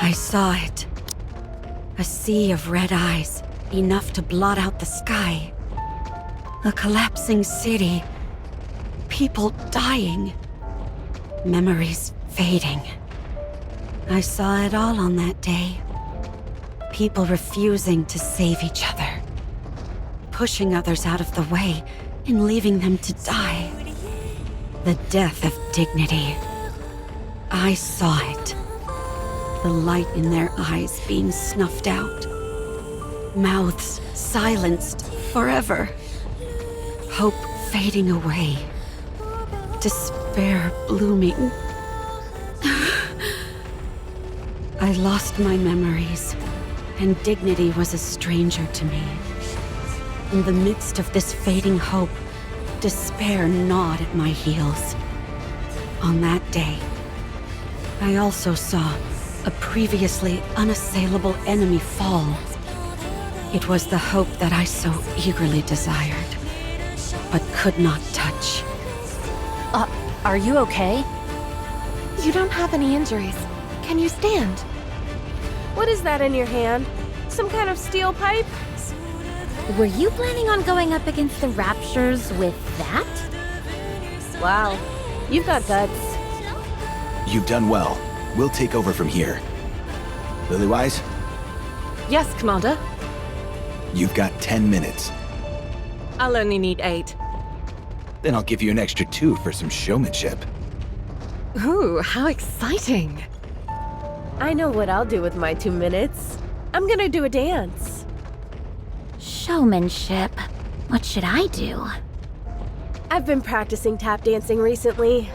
I saw it. A sea of red eyes, enough to blot out the sky. A collapsing city. People dying. Memories fading. I saw it all on that day. People refusing to save each other. Pushing others out of the way and leaving them to die. The death of dignity. I saw it. The light in their eyes being snuffed out. Mouths silenced forever. Hope fading away. Despair blooming. I lost my memories, and dignity was a stranger to me. In the midst of this fading hope, despair gnawed at my heels. On that day, I also saw a previously unassailable enemy fall. It was the hope that I so eagerly desired, but could not touch. Are you okay? You don't have any injuries. Can you stand? What is that in your hand? Some kind of steel pipe? Were you planning on going up against the Raptures with that? Wow, you've got guts. You've done well. We'll take over from here. Lilywise, Yes, Commander. you've got 10 minutes. I'll only need 8. Then I'll give you an extra 2 for some showmanship. Ooh, how exciting. I know what I'll do with my 2 minutes. I'm gonna do a dance. Showmanship. What should I do? I've been practicing tap dancing recently.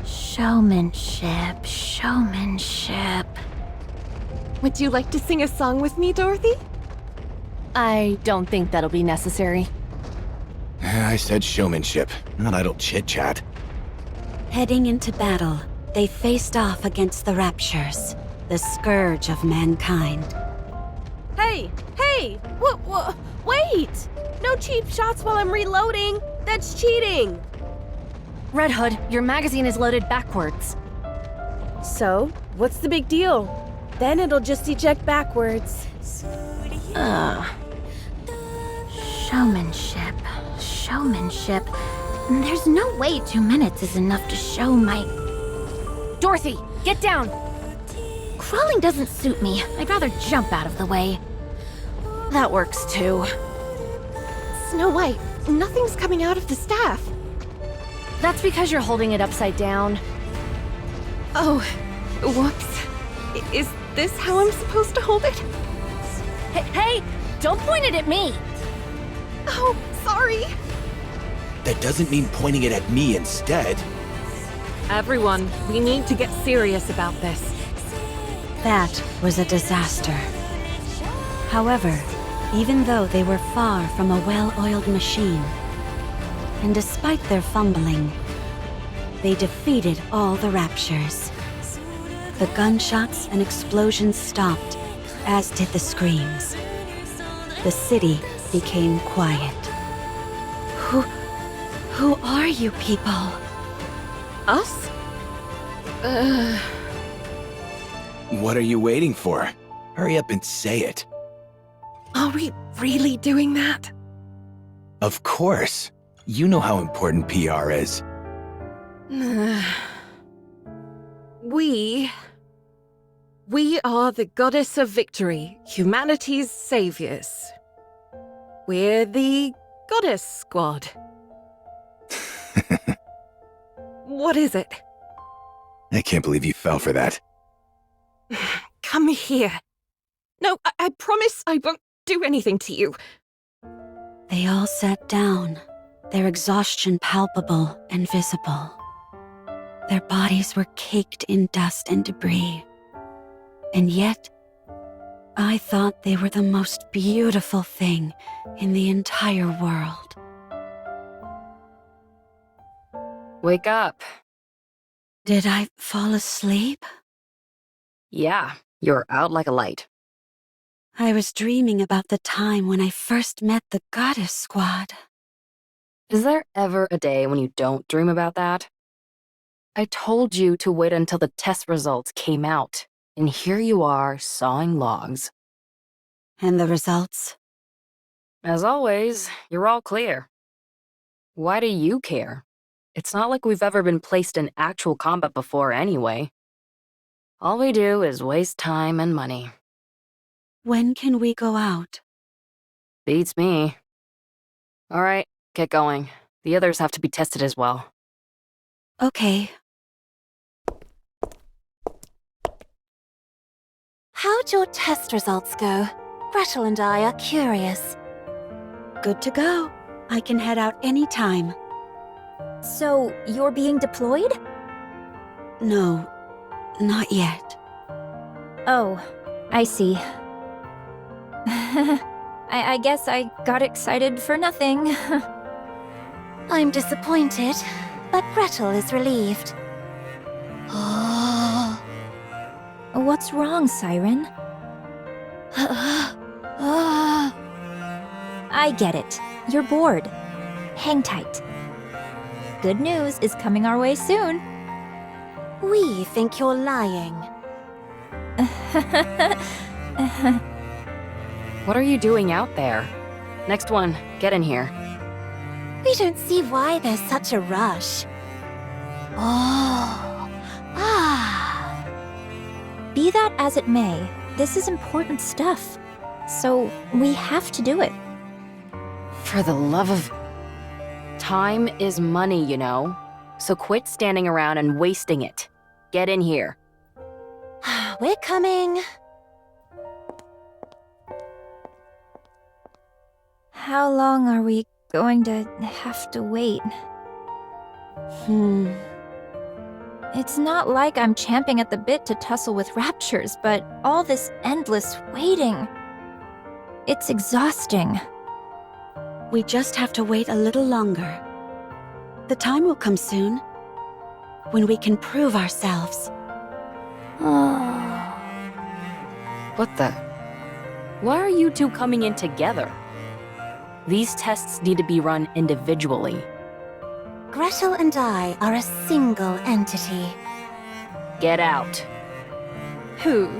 Showmanship, showmanship. Would you like to sing a song with me, Dorothy? I don't think that'll be necessary. I said showmanship, not idle chit-chat. Heading into battle, they faced off against the Raptures, the scourge of mankind. Hey! Wait! No cheap shots while I'm reloading! That's cheating! Red Hood, your magazine is loaded backwards. So, what's the big deal? Then it'll just eject backwards. Showmanship, showmanship. There's no way 2 minutes is enough to show my... Dorothy, get down! Crawling doesn't suit me. I'd rather jump out of the way. That works too. Snow White, nothing's coming out of the staff. That's because you're holding it upside down. Oh, whoops. Is this how I'm supposed to hold it? Hey, don't point it at me! Oh, sorry. That doesn't mean pointing it at me instead. Everyone, we need to get serious about this. That was a disaster. However, even though they were far from a well-oiled machine, and despite their fumbling, they defeated all the Raptures. The gunshots and explosions stopped, as did the screams. The city became quiet. Who are you people? Us? What are you waiting for? Hurry up and say it. Are we really doing that? Of course. You know how important PR is. We are the Goddess of Victory, humanity's saviors. We're the Goddess Squad. What is it? I can't believe you fell for that. Come here. No, I promise I won't do anything to you. They all sat down, their exhaustion palpable and visible. Their bodies were caked in dust and debris. And yet, I thought they were the most beautiful thing in the entire world. Wake up. Did I fall asleep? Yeah, you're out like a light. I was dreaming about the time when I first met the Goddess Squad. Is there ever a day when you don't dream about that? I told you to wait until the test results came out. and here you are sawing logs. And the results? As always, you're all clear. Why do you care? It's not like we've ever been placed in actual combat before anyway. All we do is waste time and money. When can we go out? Beats me. All right, get going. The others have to be tested as well. Okay. How'd your test results go? Gretel and I are curious. Good to go. I can head out anytime. So, you're being deployed? No, not yet. Oh, I see. I guess I got excited for nothing. I'm disappointed, but Gretel is relieved. What's wrong, Siren? I get it. You're bored. Hang tight. Good news is coming our way soon. We think you're lying. What are you doing out there? Next one, get in here. We don't see why there's such a rush. Be that as it may, this is important stuff. So we have to do it. For the love of... Time is money, you know? So quit standing around and wasting it. Get in here. We're coming. How long are we going to have to wait? It's not like I'm champing at the bit to tussle with raptures, but all this endless waiting. It's exhausting. We just have to wait a little longer. The time will come soon, when we can prove ourselves. What the... Why are you two coming in together? These tests need to be run individually. Gretel and I are a single entity. Get out. Who?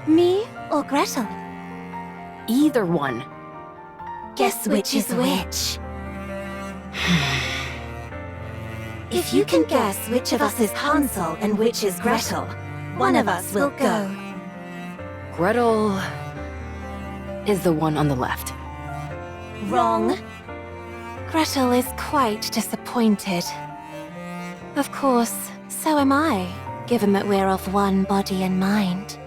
Me or Gretel? Either one. Guess which is which. If you can guess which of us is Hansel and which is Gretel, one of us will go. Gretel... is the one on the left. Wrong. Gretel is quite disappointed. Of course, so am I, given that we're of one body and mind.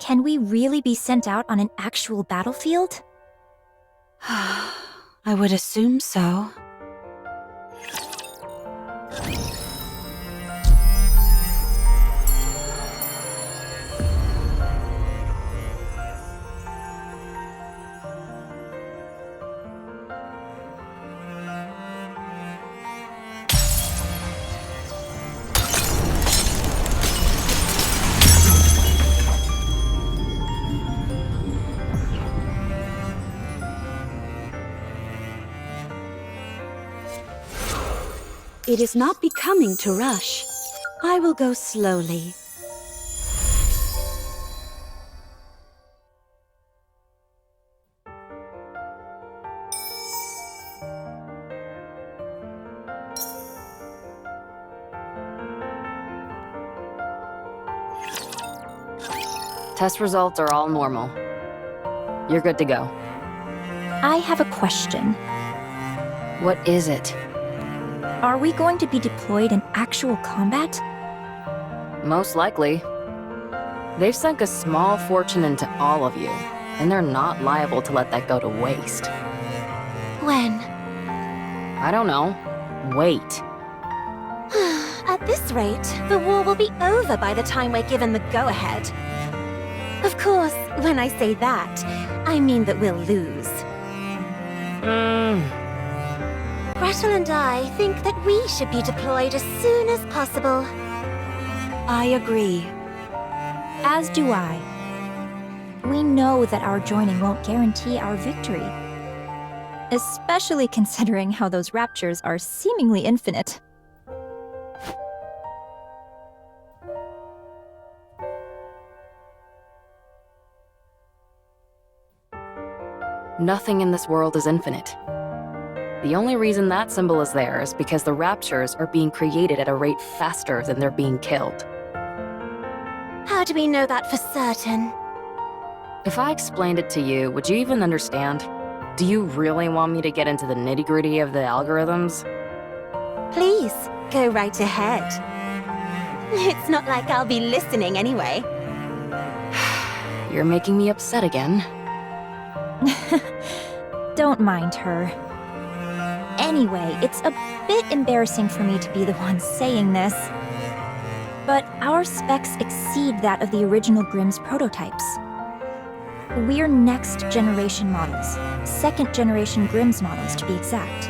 Can we really be sent out on an actual battlefield? I would assume so. It is not becoming to rush. I will go slowly. Test results are all normal. You're good to go. I have a question. What is it? Are we going to be deployed in actual combat? Most likely. They've sunk a small fortune into all of you, and they're not liable to let that go to waste. When? I don't know. Wait. At this rate, the war will be over by the time we're given the go-ahead. Of course, when I say that, I mean that we'll lose. Gretel and I think that we should be deployed as soon as possible. I agree. As do I. We know that our joining won't guarantee our victory. especially considering how those raptures are seemingly infinite. Nothing in this world is infinite. The only reason that symbol is there is because the raptures are being created at a rate faster than they're being killed. How do we know that for certain? If I explained it to you, would you even understand? Do you really want me to get into the nitty-gritty of the algorithms? Please, go right ahead. It's not like I'll be listening anyway. You're making me upset again. Don't mind her. Anyway, it's a bit embarrassing for me to be the one saying this, but our specs exceed that of the original Grimm's prototypes. We're next-generation models, second-generation Grimm's models to be exact.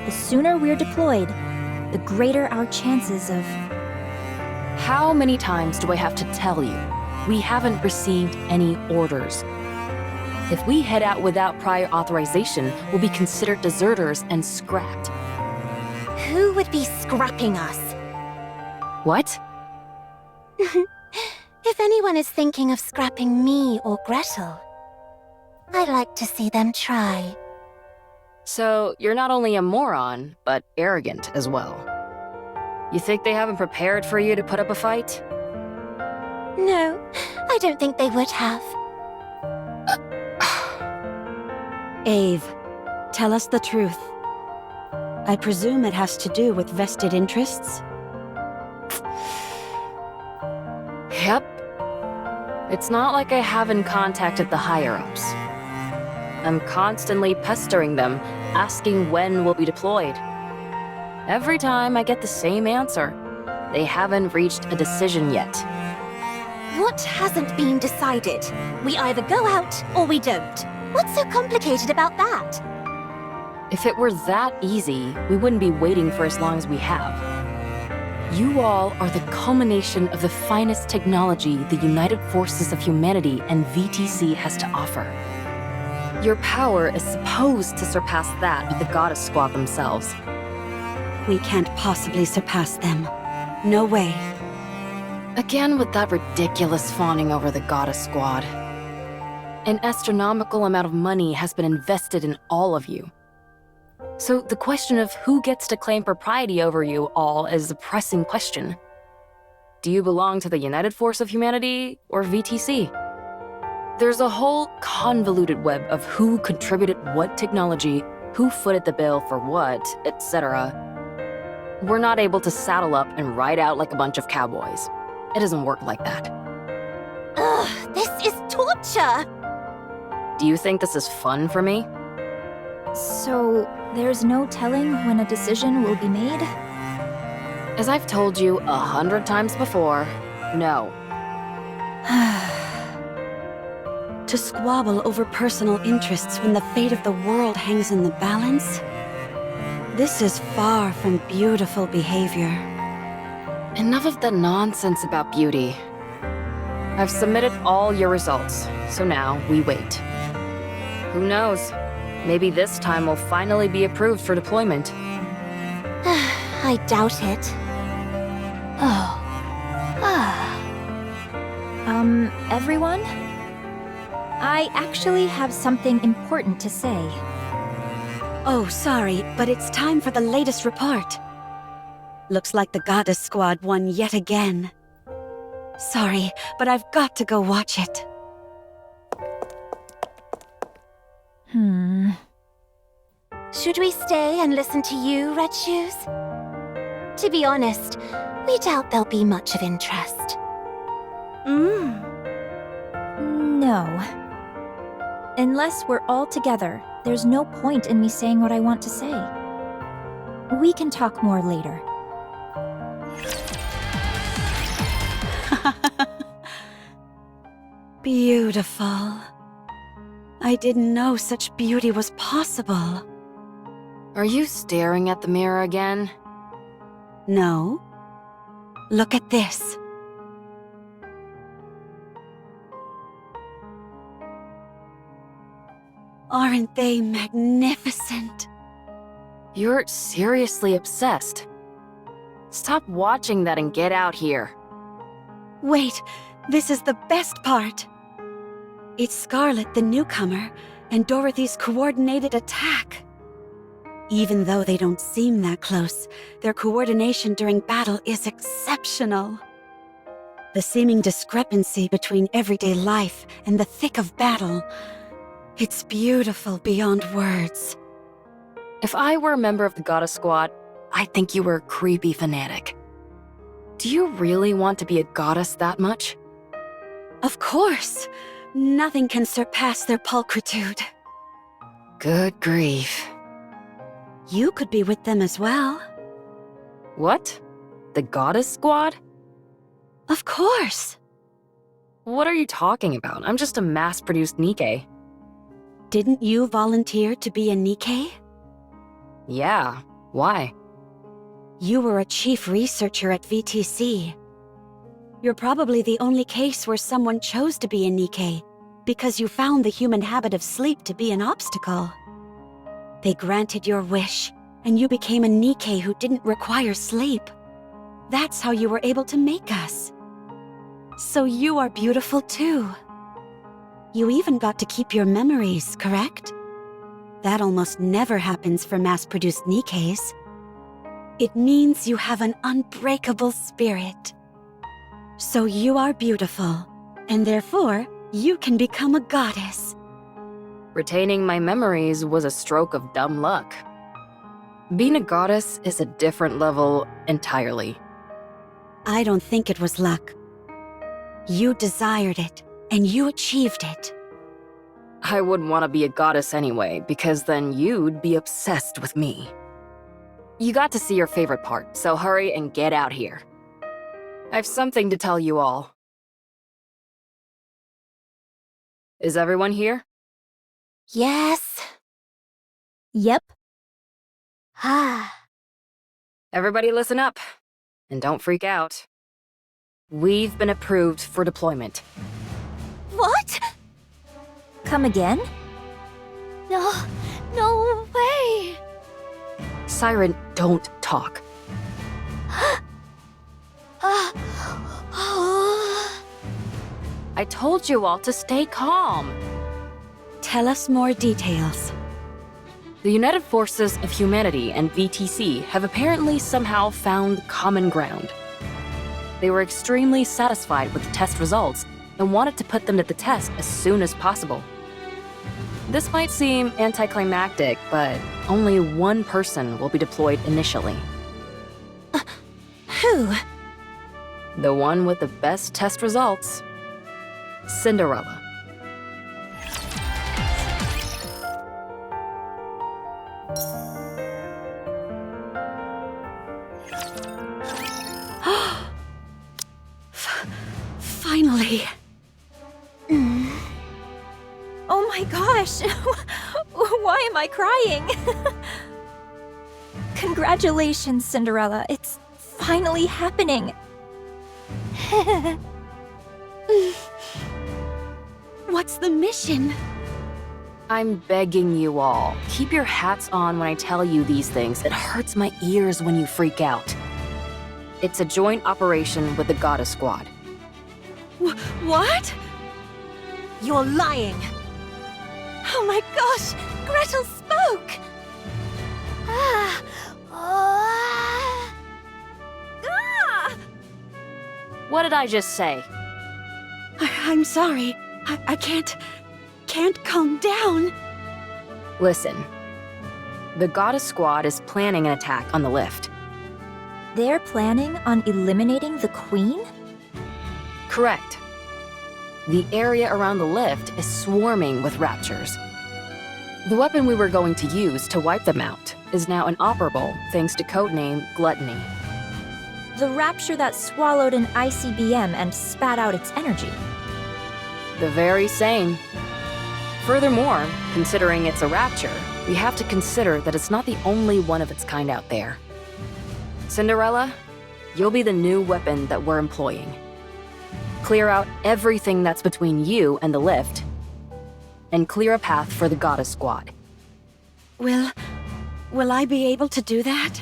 The sooner we're deployed, the greater our chances of... How many times do I have to tell you? We haven't received any orders. If we head out without prior authorization, we'll be considered deserters and scrapped. Who would be scrapping us? What? If anyone is thinking of scrapping me or Gretel, I'd like to see them try. So, you're not only a moron, but arrogant as well. You think they haven't prepared for you to put up a fight? No, I don't think they would have. Ave, tell us the truth. I presume it has to do with vested interests? Yep. It's not like I haven't contacted the higher-ups. I'm constantly pestering them, asking when we'll be deployed. Every time I get the same answer. They haven't reached a decision yet. What hasn't been decided? We either go out or we don't. What's so complicated about that? If it were that easy, we wouldn't be waiting for as long as we have. You all are the culmination of the finest technology the United Forces of Humanity and VTC has to offer. Your power is supposed to surpass that of the Goddess Squad themselves. We can't possibly surpass them. No way. Again with that ridiculous fawning over the Goddess Squad. An astronomical amount of money has been invested in all of you. So the question of who gets to claim propriety over you all is a pressing question. Do you belong to the United Force of Humanity or VTC? There's a whole convoluted web of who contributed what technology, who footed the bill for what, etc. We're not able to saddle up and ride out like a bunch of cowboys. It doesn't work like that. Ugh, this is torture! Do you think this is fun for me? So, there's no telling when a decision will be made? As I've told you 100 times before, no. To squabble over personal interests when the fate of the world hangs in the balance? This is far from beautiful behavior. Enough of the nonsense about beauty. I've submitted all your results, so now we wait. Who knows? Maybe this time we'll finally be approved for deployment. I doubt it. Oh. Everyone? I actually have something important to say. Oh, sorry, but it's time for the latest report. Looks like the Goddess Squad won yet again. Sorry, but I've got to go watch it. Should we stay and listen to you, Red Shoes? To be honest, we doubt there'll be much of interest. No. Unless we're all together, there's no point in me saying what I want to say. We can talk more later. Beautiful. I didn't know such beauty was possible. Are you staring at the mirror again? No. Look at this. Aren't they magnificent? You're seriously obsessed. Stop watching that and get out here. Wait, this is the best part. It's Scarlet, the newcomer, and Dorothy's coordinated attack. Even though they don't seem that close, their coordination during battle is exceptional. The seeming discrepancy between everyday life and the thick of battle, it's beautiful beyond words. If I were a member of the Goddess Squad, I'd think you were a creepy fanatic. Do you really want to be a goddess that much? Of course! Nothing can surpass their pulchritude. Good grief. You could be with them as well. What? The Goddess Squad? Of course! What are you talking about? I'm just a mass-produced Nikke. Didn't you volunteer to be a Nikke? Yeah, why? You were a chief researcher at VTC. You're probably the only case where someone chose to be a Nikke, because you found the human habit of sleep to be an obstacle. They granted your wish, and you became a Nikke who didn't require sleep. That's how you were able to make us. So you are beautiful too. You even got to keep your memories, correct? That almost never happens for mass-produced Nikkes. It means you have an unbreakable spirit. So you are beautiful, and therefore, you can become a goddess. Retaining my memories was a stroke of dumb luck. Being a goddess is a different level entirely. I don't think it was luck. You desired it, and you achieved it. I wouldn't want to be a goddess anyway, because then you'd be obsessed with me. You got to see your favorite part, so hurry and get out here. I have something to tell you all. Is everyone here? Yes. Yep. Ah. Everybody listen up, and don't freak out. We've been approved for deployment. What? Come again? No way. Siren, don't talk. I told you all to stay calm. Tell us more details. The United Forces of Humanity and VTC have apparently somehow found common ground. They were extremely satisfied with the test results and wanted to put them to the test as soon as possible. This might seem anticlimactic, but only one person will be deployed initially. Who? The one with the best test results. Cinderella. Finally. Oh my gosh! Why am I crying? Congratulations, Cinderella. It's finally happening. What's the mission? I'm begging you all, keep your hats on when I tell you these things. It hurts my ears when you freak out. It's a joint operation with the Goddess Squad. What? You're lying. Oh my gosh! Gretel spoke! What did I just say? I'm sorry. I can't calm down. Listen. The Goddess Squad is planning an attack on the lift. They're planning on eliminating the Queen? Correct. The area around the lift is swarming with raptures. The weapon we were going to use to wipe them out is now inoperable thanks to codename Gluttony. The rapture that swallowed an ICBM and spat out its energy. The very same. Furthermore, considering it's a rapture, we have to consider that it's not the only one of its kind out there. Cinderella, you'll be the new weapon that we're employing. Clear out everything that's between you and the lift. and clear a path for the Goddess Squad. Will I be able to do that?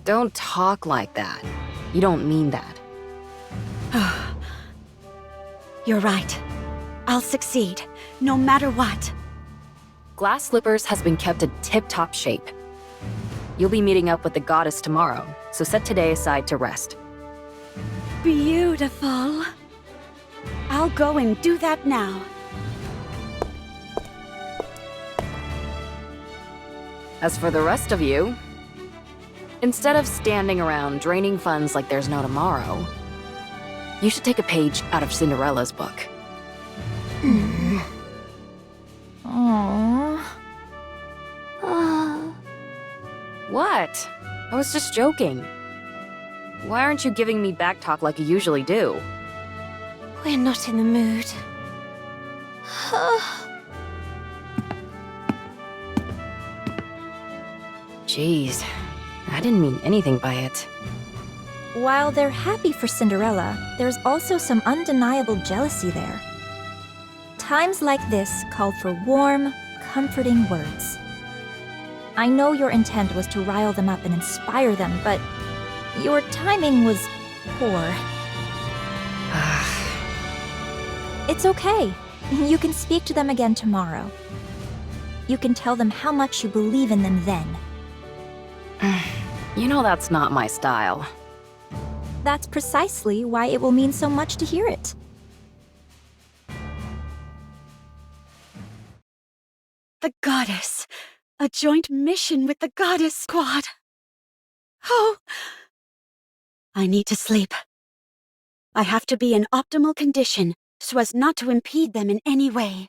Don't talk like that. You don't mean that. You're right. I'll succeed, no matter what. Glass Slippers has been kept in tip-top shape. You'll be meeting up with the Goddess tomorrow, so set today aside to rest. Beautiful. I'll go and do that now. As for the rest of you, instead of standing around draining funds like there's no tomorrow, you should take a page out of Cinderella's book. Aww. What? I was just joking. Why aren't you giving me back talk like you usually do? We're not in the mood. Jeez, I didn't mean anything by it. While they're happy for Cinderella, there's also some undeniable jealousy there. Times like this called for warm, comforting words. I know your intent was to rile them up and inspire them, but your timing was poor. It's okay. You can speak to them again tomorrow. You can tell them how much you believe in them then. You know that's not my style. That's precisely why it will mean so much to hear it. The Goddess. A joint mission with the Goddess Squad. Oh! I need to sleep. I have to be in optimal condition so as not to impede them in any way.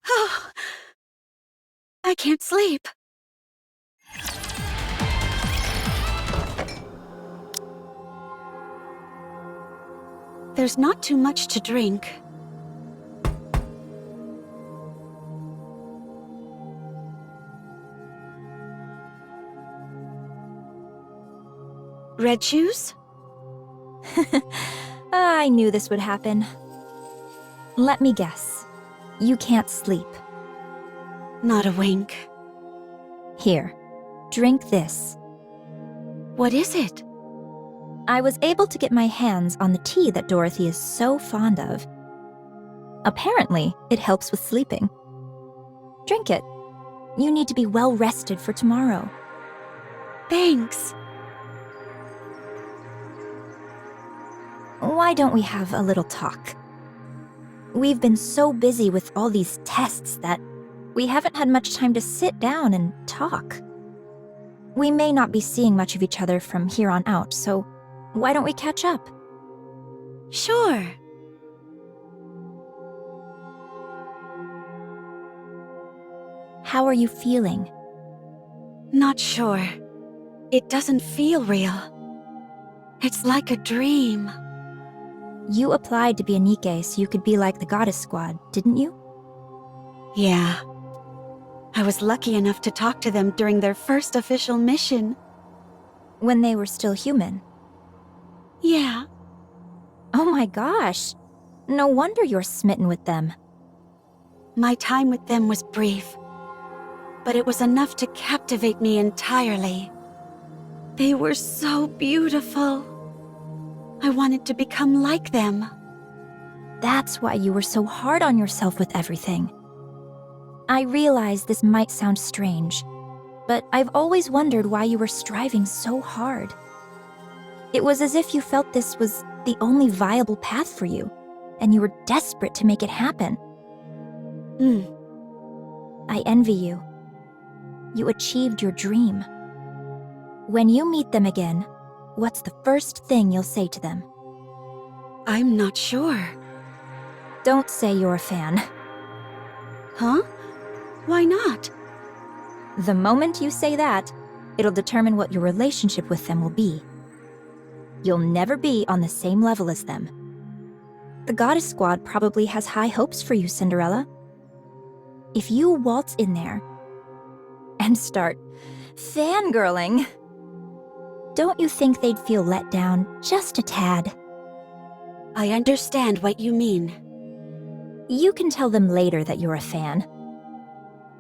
Oh! I can't sleep. There's not too much to drink. Red juice? I knew this would happen. Let me guess. You can't sleep. Not a wink. Here, drink this. What is it? I was able to get my hands on the tea that Dorothy is so fond of. Apparently, it helps with sleeping. Drink it. You need to be well rested for tomorrow. Thanks. Why don't we have a little talk? We've been so busy with all these tests that we haven't had much time to sit down and talk. We may not be seeing much of each other from here on out, so why don't we catch up? Sure. How are you feeling? Not sure. It doesn't feel real. It's like a dream. You applied to be a Nikke so you could be like the Goddess Squad, didn't you? Yeah. I was lucky enough to talk to them during their first official mission. When they were still human. Yeah. Oh my gosh. No wonder you're smitten with them. My time with them was brief, but it was enough to captivate me entirely. They were so beautiful. I wanted to become like them. That's why you were so hard on yourself with everything. I realize this might sound strange, but I've always wondered why you were striving so hard. It was as if you felt this was the only viable path for you, and you were desperate to make it happen. I envy you. You achieved your dream. When you meet them again, what's the first thing you'll say to them? I'm not sure. Don't say you're a fan. Huh? Why not? The moment you say that, it'll determine what your relationship with them will be. You'll never be on the same level as them. The Goddess Squad probably has high hopes for you, Cinderella. If you waltz in there and start fangirling, don't you think they'd feel let down just a tad? I understand what you mean. You can tell them later that you're a fan.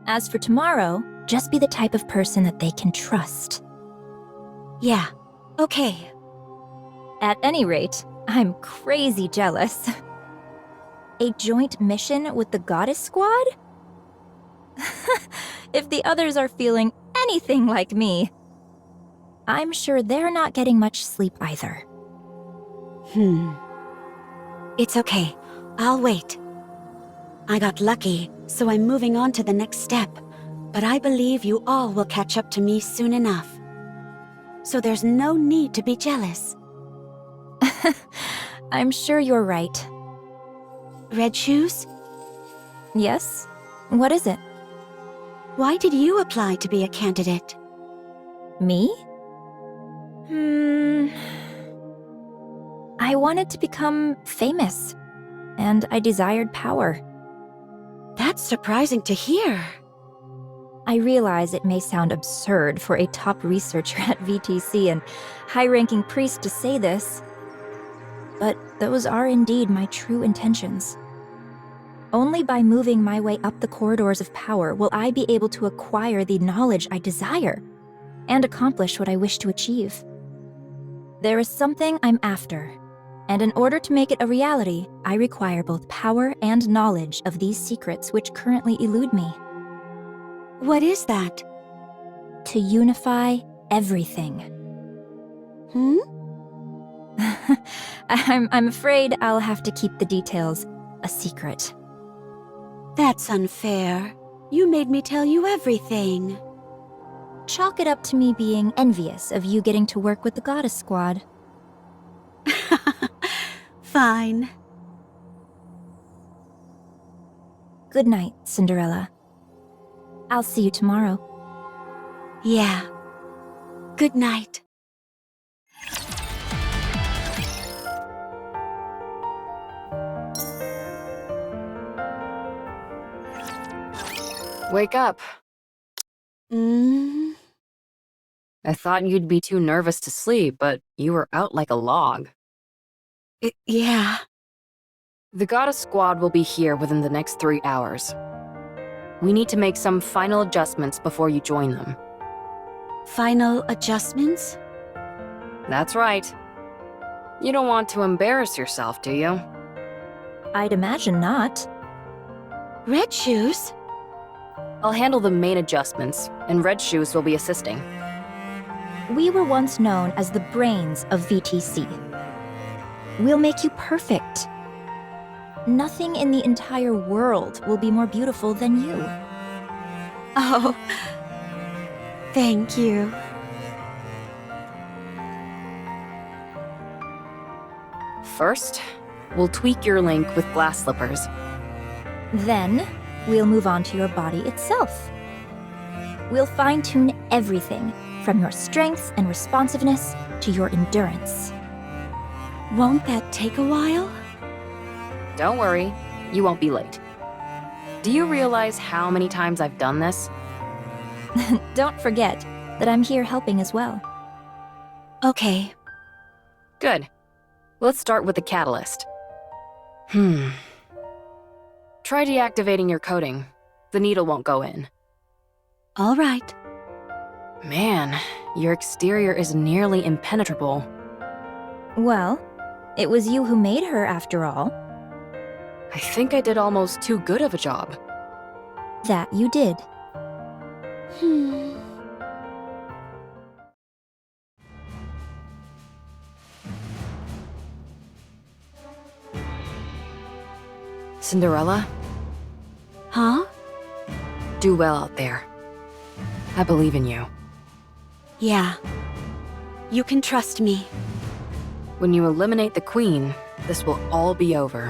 As for tomorrow, just be the type of person that they can trust. Yeah, okay. At any rate, I'm crazy jealous. A joint mission with the Goddess Squad? If the others are feeling anything like me, I'm sure they're not getting much sleep either. It's okay. I'll wait. I got lucky, so I'm moving on to the next step. But I believe you all will catch up to me soon enough. So there's no need to be jealous. I'm sure you're right. Red Shoes? Yes? What is it? Why did you apply to be a candidate? Me? I wanted to become famous, and I desired power. That's surprising to hear. I realize it may sound absurd for a top researcher at VTC and high-ranking priest to say this, but those are indeed my true intentions. Only by moving my way up the corridors of power will I be able to acquire the knowledge I desire and accomplish what I wish to achieve. There is something I'm after, and in order to make it a reality, I require both power and knowledge of these secrets which currently elude me. What is that? To unify everything. I'm afraid I'll have to keep the details a secret. That's unfair. You made me tell you everything. Chalk it up to me being envious of you getting to work with the Goddess Squad. Fine. Good night, Cinderella. I'll see you tomorrow. Yeah. Good night. Wake up. Mm. I thought you'd be too nervous to sleep, but you were out like a log. Yeah. The Goddess Squad will be here within the next 3 hours. We need to make some final adjustments before you join them. Final adjustments? That's right. You don't want to embarrass yourself, do you? I'd imagine not. Red Shoes? I'll handle the main adjustments, and Red Shoes will be assisting. We were once known as the brains of VTC. We'll make you perfect. Nothing in the entire world will be more beautiful than you. Oh. Thank you. First, we'll tweak your link with glass slippers. Then, we'll move on to your body itself. We'll fine-tune everything, from your strength and responsiveness to your endurance. Won't that take a while? Don't worry, you won't be late. Do you realize how many times I've done this? Don't forget that I'm here helping as well. Okay. Good. Let's start with the catalyst. Try deactivating your coating. The needle won't go in. All right. Man, your exterior is nearly impenetrable. Well, it was you who made her after all. I think I did almost too good of a job. That you did. Cinderella, Huh? do well out there. I believe in you. Yeah. You can trust me. When you eliminate the queen, this will all be over.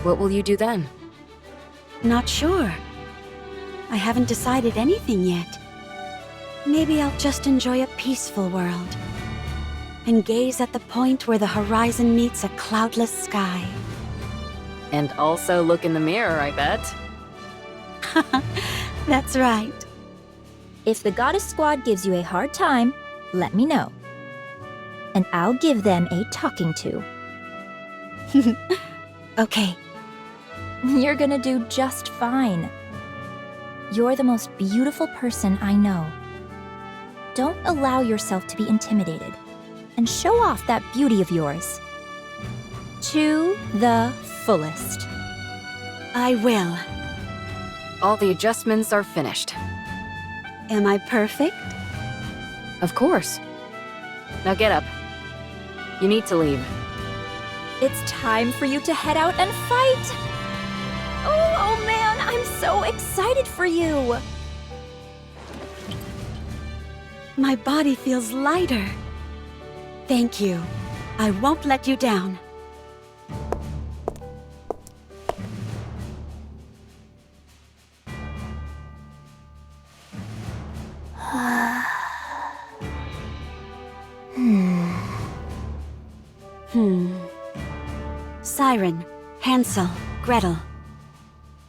What will you do then? Not sure. I haven't decided anything yet. Maybe I'll just enjoy a peaceful world. And gaze at the point where the horizon meets a cloudless sky. And also look in the mirror, I bet. That's right. If the Goddess Squad gives you a hard time, let me know. And I'll give them a talking to. Okay. You're gonna do just fine. You're the most beautiful person I know. Don't allow yourself to be intimidated, and show off that beauty of yours. To the fullest. I will. All the adjustments are finished. Am I perfect? Of course. Now get up. You need to leave. It's time for you to head out and fight! Oh man, I'm so excited for you! My body feels lighter. Thank you. I won't let you down. Siren, Hansel, Gretel.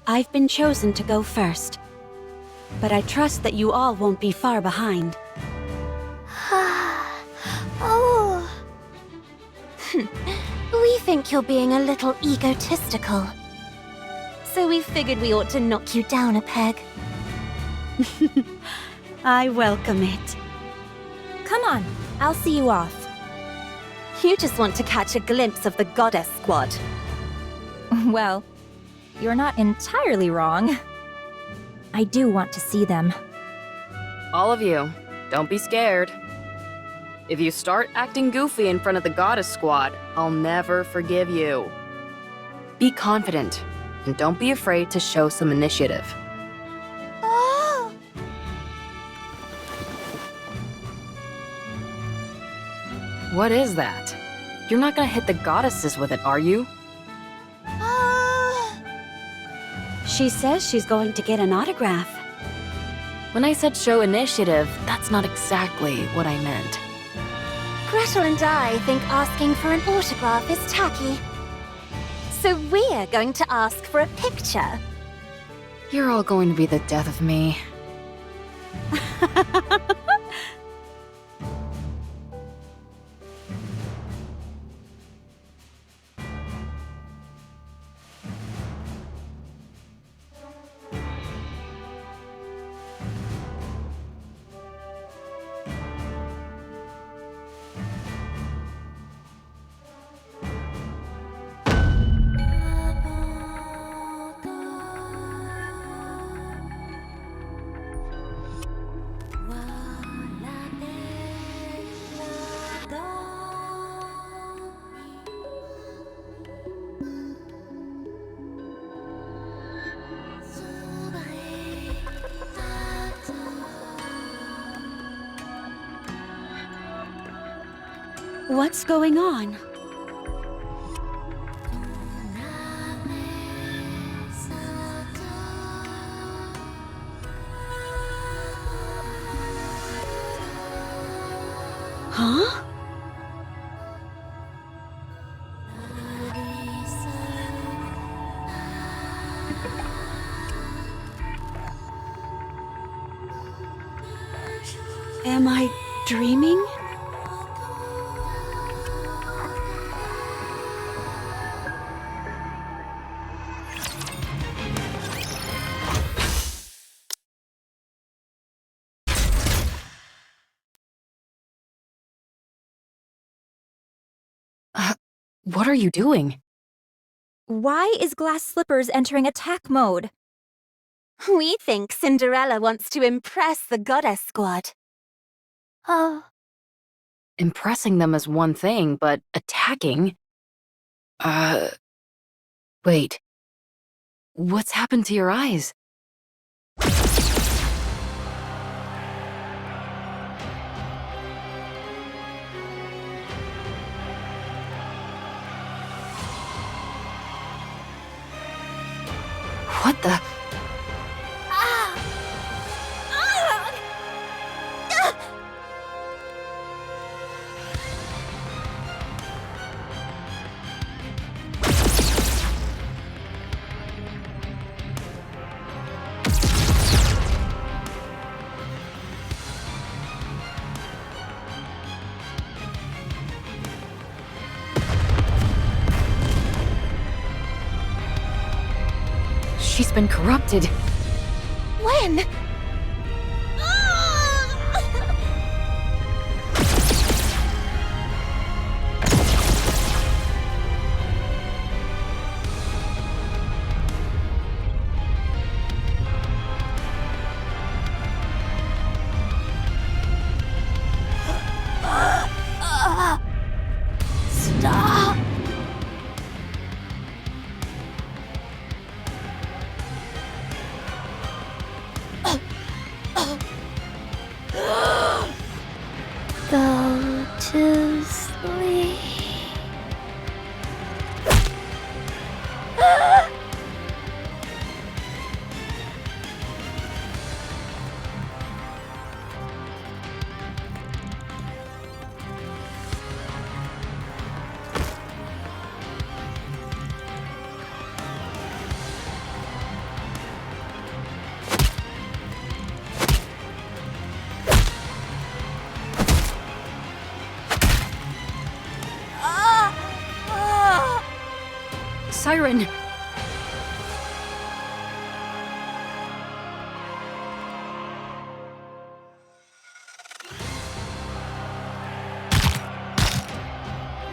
I've been chosen to go first. But I trust that you all won't be far behind. Oh. We think you're being a little egotistical. So we figured we ought to knock you down a peg. I welcome it. Come on, I'll see you off. You just want to catch a glimpse of the Goddess Squad. Well, you're not entirely wrong. I do want to see them. All of you, don't be scared. If you start acting goofy in front of the Goddess Squad, I'll never forgive you. Be confident, and don't be afraid to show some initiative. Oh! What is that? You're not gonna hit the goddesses with it, are you? She says she's going to get an autograph. When I said show initiative, that's not exactly what I meant. Gretel and I think asking for an autograph is tacky. So we're going to ask for a picture. You're all going to be the death of me. What's going on? Huh? Am I dreaming? What are you doing? Why is Glass Slippers entering attack mode? We think Cinderella wants to impress the Goddess Squad. Oh. Impressing them is one thing, but attacking? Wait. What's happened to your eyes? What the? been corrupted. When? Stop! Go to sleep. Siren!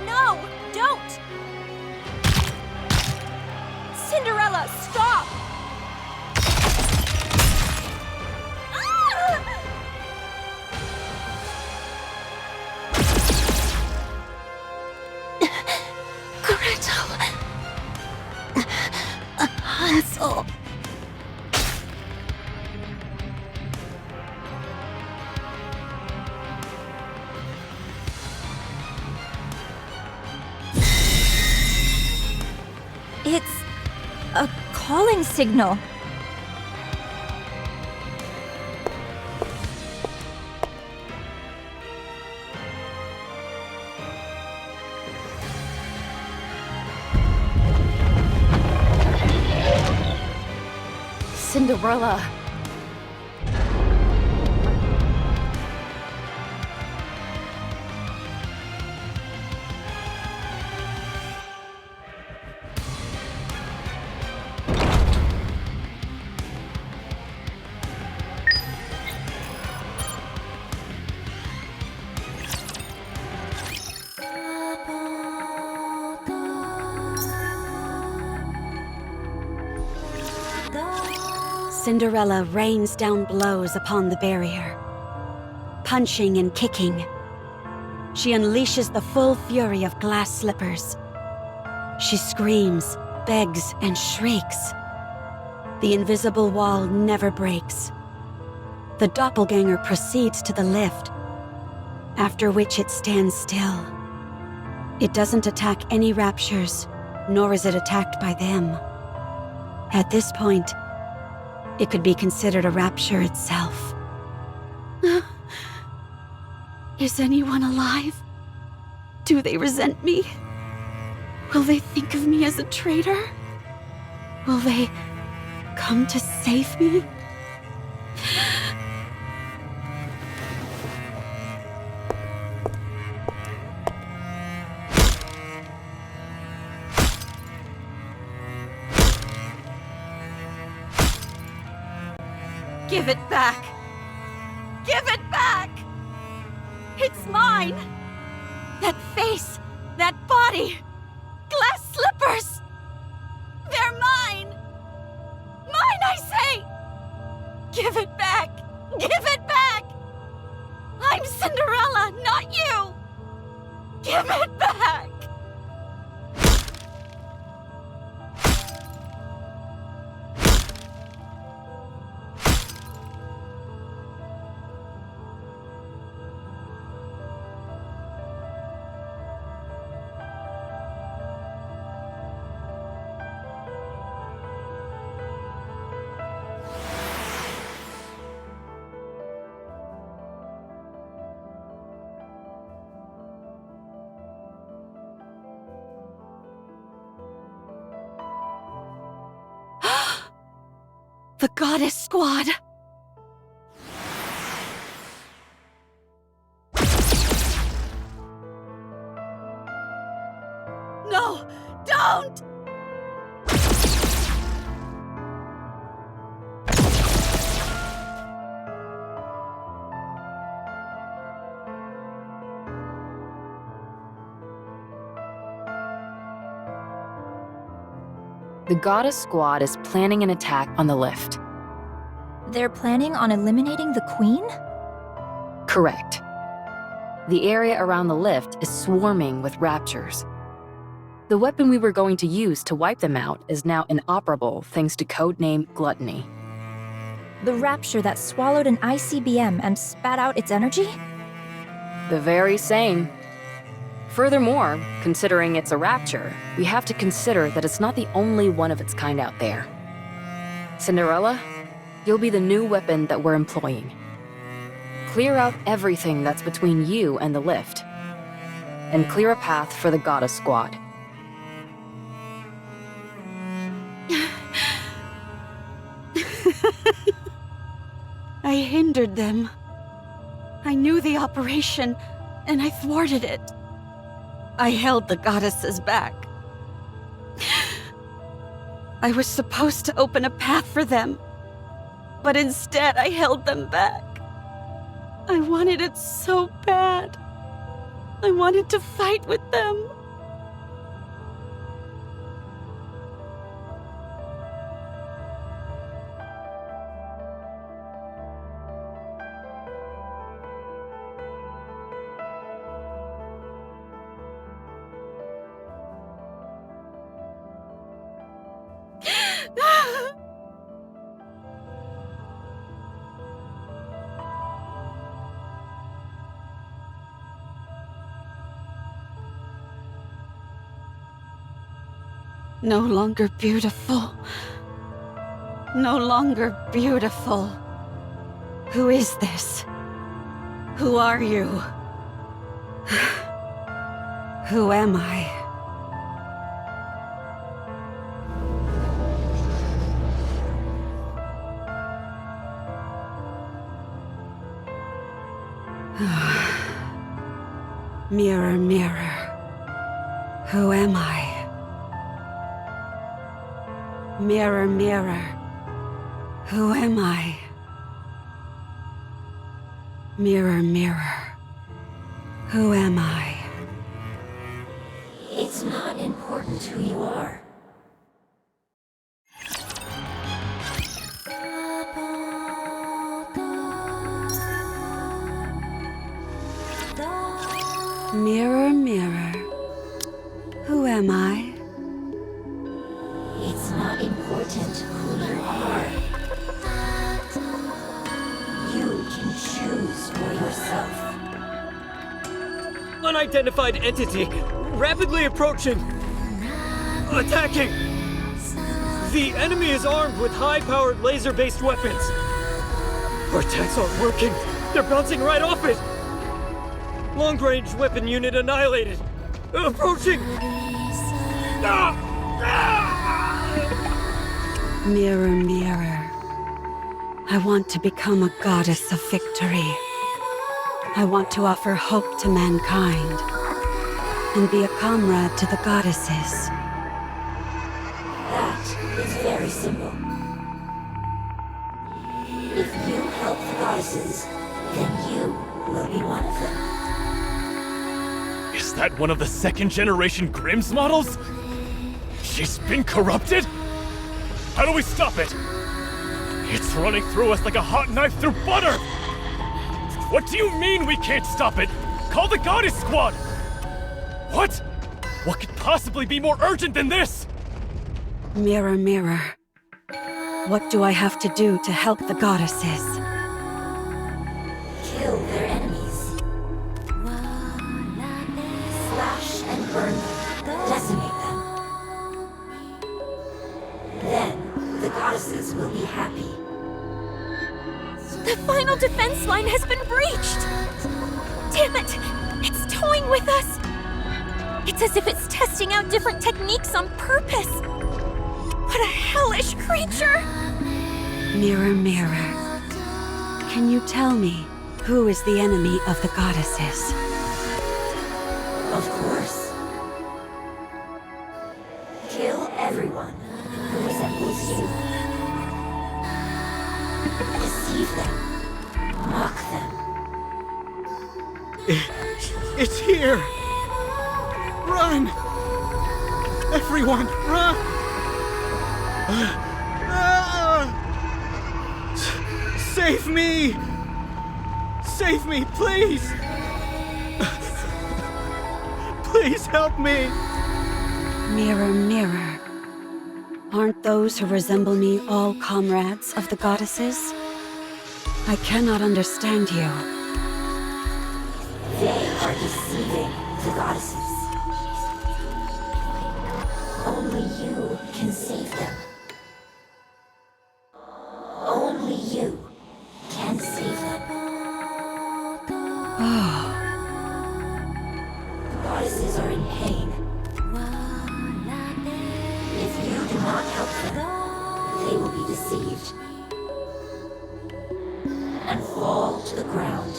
No! Don't! Cinderella, stop! Gretel. Hansel. It's a calling signal. Cinderella! Cinderella rains down blows upon the barrier, punching and kicking. She unleashes the full fury of glass slippers. She screams, begs, and shrieks. The invisible wall never breaks. The doppelganger proceeds to the lift, after which it stands still. It doesn't attack any raptures, nor is it attacked by them. At this point, it could be considered a rapture itself. Is anyone alive? Do they resent me? Will they think of me as a traitor? Will they come to save me? Give it back! Give it back! It's mine! That face, that body, glass slippers! They're mine! Mine, I say! Give it back! Give it back! I'm Cinderella, not you! Give it back! The Goddess Squad! No! Don't! The Goddess Squad is planning an attack on the lift. They're planning on eliminating the Queen? Correct. The area around the lift is swarming with raptures. The weapon we were going to use to wipe them out is now inoperable thanks to codename Gluttony. The rapture that swallowed an ICBM and spat out its energy? The very same. Furthermore, considering it's a rapture, we have to consider that it's not the only one of its kind out there. Cinderella, you'll be the new weapon that we're employing. Clear out everything that's between you and the lift, and clear a path for the Goddess Squad. I hindered them. I knew the operation, and I thwarted it. I held the goddesses back. I was supposed to open a path for them, but instead I held them back. I wanted it so bad. I wanted to fight with them. No longer beautiful. No longer beautiful. Who is this? Who are you? Who am I? Mirror, mirror, who am I? Mirror, mirror, who am I? Mirror, mirror, who am I? It's not important who you are. Mirror, mirror, who am I? It's not important who you are. You can choose for yourself. Unidentified entity, rapidly approaching. Attacking! The enemy is armed with high-powered laser-based weapons. Our attacks aren't working. They're bouncing right off it. Long-range weapon unit annihilated. Approaching! Mirror, mirror, I want to become a goddess of victory. I want to offer hope to mankind and be a comrade to the goddesses. That is very simple. If you help the goddesses, then you will be one of them. Is that one of the second-generation Grimm's models? She's been corrupted? How do we stop it? It's running through us like a hot knife through butter! What do you mean we can't stop it? Call the Goddess Squad! What? What could possibly be more urgent than this? Mirror, mirror, what do I have to do to help the goddesses? Kill their enemies. Slash and burn them. Decimate them. Then, the goddesses will be happy. The final defense line has been breached! Damn it! It's toying with us! It's as if it's testing out different techniques on purpose! What a hellish creature! Mirror, mirror, can you tell me who is the enemy of the goddesses? Of course. Kill everyone who resembles you. Deceive them. Mock them. It's here! Run! Everyone, run! Save me! Save me, please! Please help me! Mirror, mirror. Aren't those who resemble me all comrades of the goddesses? I cannot understand you. They are deceiving the goddesses. Only you can save them. Only you can save them. Oh, The goddesses are in pain. If you do not help them, they will be deceived and fall to the ground.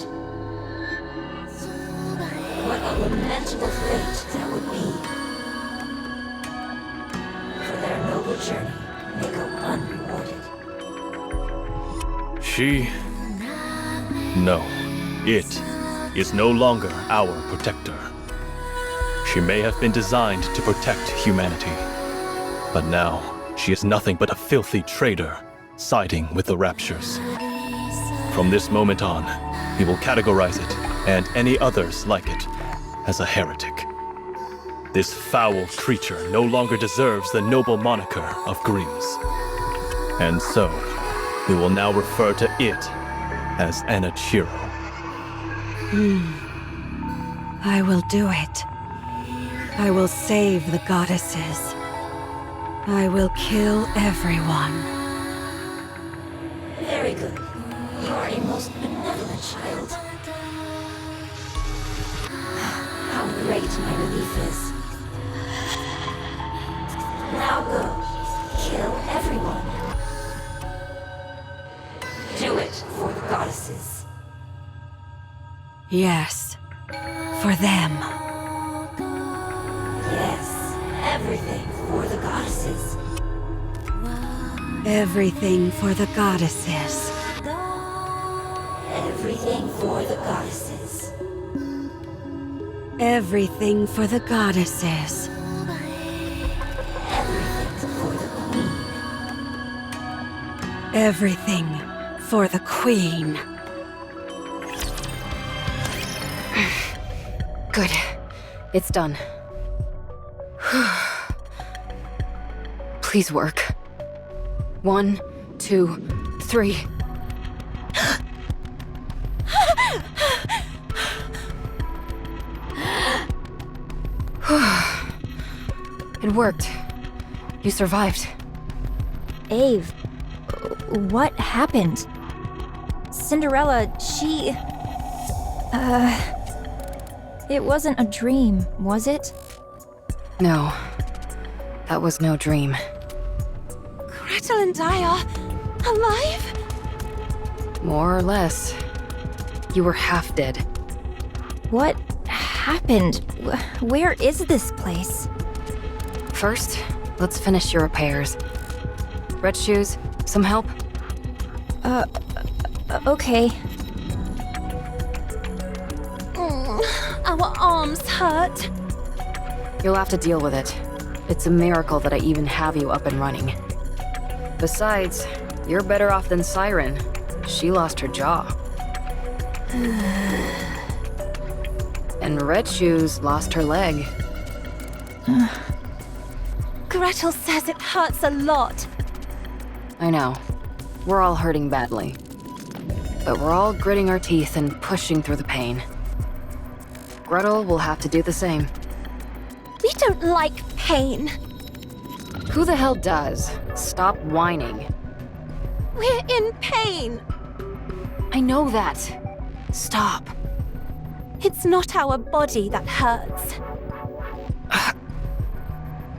What a lamentable fate that would be. For their noble journey may go unrewarded. No. It is no longer our protector. She may have been designed to protect humanity, but now she is nothing but a filthy traitor, siding with the Raptures. From this moment on, we will categorize it, and any others like it, as a heretic. This foul creature no longer deserves the noble moniker of Grimm's. And so, we will now refer to it as Anachiro. I will do it. I will save the goddesses. I will kill everyone. Very good. You are a most benevolent child. How great my relief is. Now go. Kill everyone. Do it for the goddesses. Yes, for them. Yes, everything for the goddesses. Everything for the goddesses. Everything for the goddesses. Everything for the goddesses. Everything for the queen. Everything for the queen. Good. It's done. Please work. 1, 2, 3. It worked. You survived. Ave, what happened? Cinderella, she... It wasn't a dream, was it? No. That was no dream. Gretel and I are alive? More or less. You were half dead. What happened? Where is this place? First, let's finish your repairs. Red shoes, some help? Okay. Our arms hurt. You'll have to deal with it. It's a miracle that I even have you up and running. Besides, you're better off than Siren. She lost her jaw. And Red Shoes lost her leg. Gretel says it hurts a lot. I know. We're all hurting badly. But we're all gritting our teeth and pushing through the pain. Gretel will have to do the same. We don't like pain. Who the hell does? Stop whining. We're in pain. I know that. Stop. It's not our body that hurts.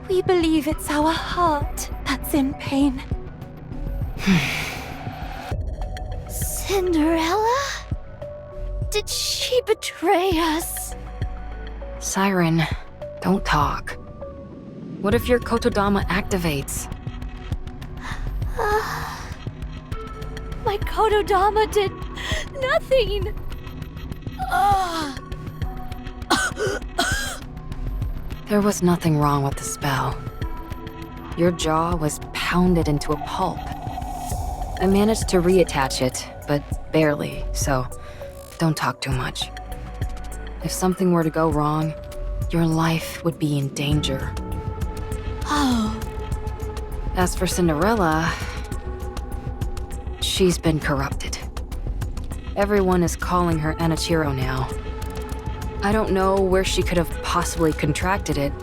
We believe it's our heart that's in pain. Cinderella? Did she betray us? Siren, don't talk. What if your Kotodama activates? My Kotodama did nothing. There was nothing wrong with the spell. Your jaw was pounded into a pulp. I managed to reattach it, but barely, so don't talk too much. If something were to go wrong, your life would be in danger. Oh. As for Cinderella, she's been corrupted. Everyone is calling her Anachiro now. I don't know where she could have possibly contracted it,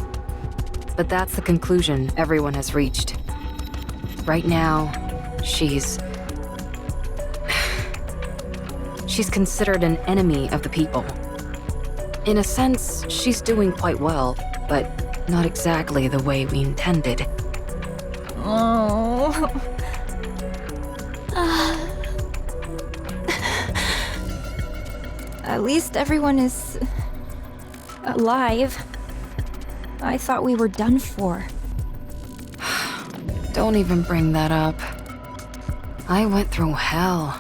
but that's the conclusion everyone has reached. Right now, she's considered an enemy of the people. In a sense, she's doing quite well, but not exactly the way we intended. Oh. At least everyone is alive. I thought we were done for. Don't even bring that up. I went through hell.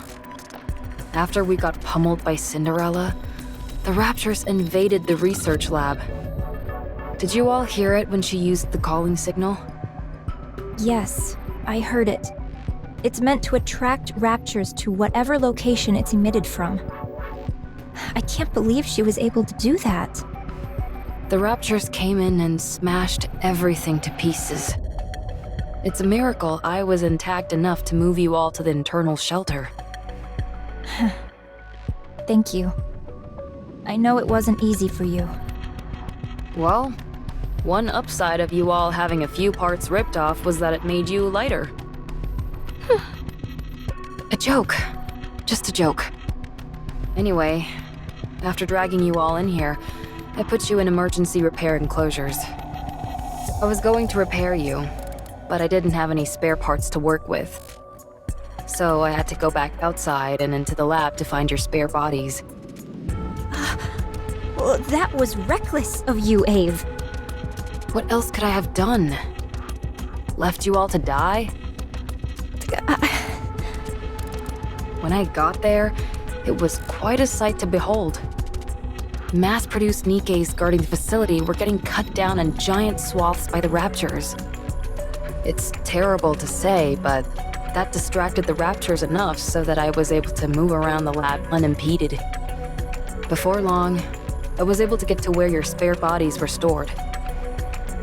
After we got pummeled by Cinderella, the Raptures invaded the research lab. Did you all hear it when she used the calling signal? Yes, I heard it. It's meant to attract Raptures to whatever location it's emitted from. I can't believe she was able to do that. The Raptures came in and smashed everything to pieces. It's a miracle I was intact enough to move you all to the internal shelter. Thank you. I know it wasn't easy for you. Well, one upside of you all having a few parts ripped off was that it made you lighter. A joke. Just a joke. Anyway, after dragging you all in here, I put you in emergency repair enclosures. I was going to repair you, but I didn't have any spare parts to work with. So I had to go back outside and into the lab to find your spare bodies. Well, that was reckless of you, Ave. What else could I have done? Left you all to die? When I got there, it was quite a sight to behold. Mass-produced Nikkes guarding the facility were getting cut down in giant swaths by the Raptures. It's terrible to say, but that distracted the Raptures enough so that I was able to move around the lab unimpeded. Before long, I was able to get to where your spare bodies were stored.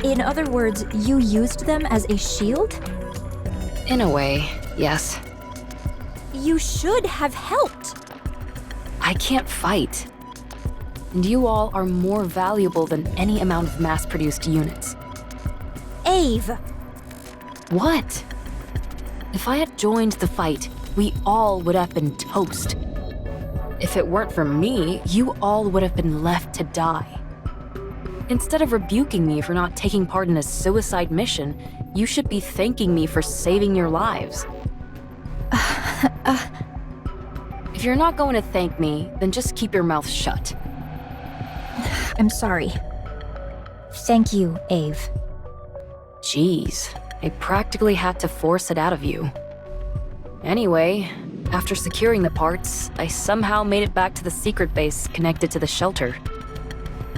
In other words, you used them as a shield? In a way, yes. You should have helped. I can't fight. And you all are more valuable than any amount of mass-produced units. Ave! What? If I had joined the fight, we all would have been toast. If it weren't for me, you all would have been left to die. Instead of rebuking me for not taking part in a suicide mission, you should be thanking me for saving your lives. If you're not going to thank me, then just keep your mouth shut. I'm sorry. Thank you, Ave. Jeez, I practically had to force it out of you. Anyway, after securing the parts, I somehow made it back to the secret base connected to the shelter.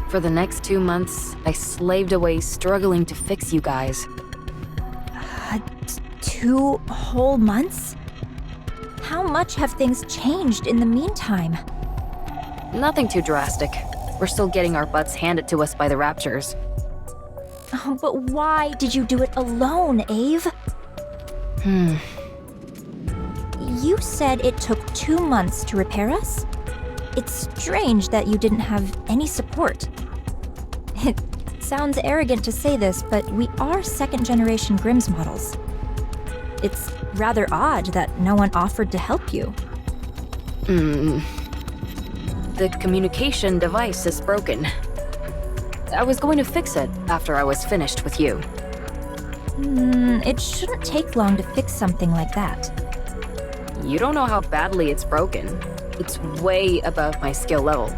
For the next 2 months, I slaved away struggling to fix you guys. 2 whole months? How much have things changed in the meantime? Nothing too drastic. We're still getting our butts handed to us by the Raptures. Oh, but why did you do it alone, Ave? You said it took 2 months to repair us? It's strange that you didn't have any support. It sounds arrogant to say this, but we are second-generation Grimm's models. It's rather odd that no one offered to help you. The communication device is broken. I was going to fix it after I was finished with you. It shouldn't take long to fix something like that. You don't know how badly it's broken. It's way above my skill level.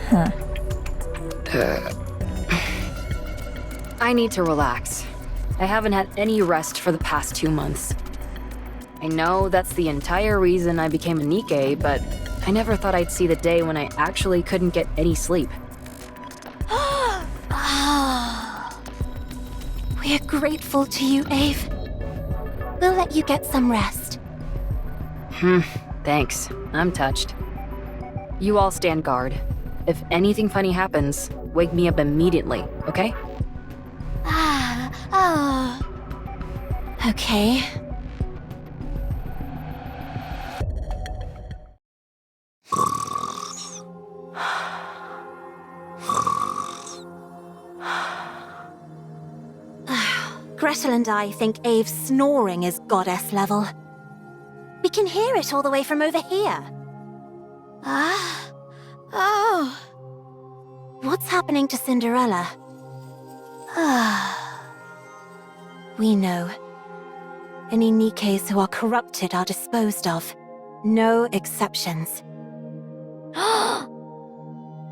Huh. I need to relax. I haven't had any rest for the past 2 months. I know that's the entire reason I became a Nikke, but I never thought I'd see the day when I actually couldn't get any sleep. We're grateful to you, Ave. We'll let you get some rest. Thanks. I'm touched. You all stand guard. If anything funny happens, wake me up immediately, okay? Okay. Gretel and I think Ave's snoring is goddess level. We can hear it all the way from over here. What's happening to Cinderella? We know. Any Nikkes who are corrupted are disposed of. No exceptions.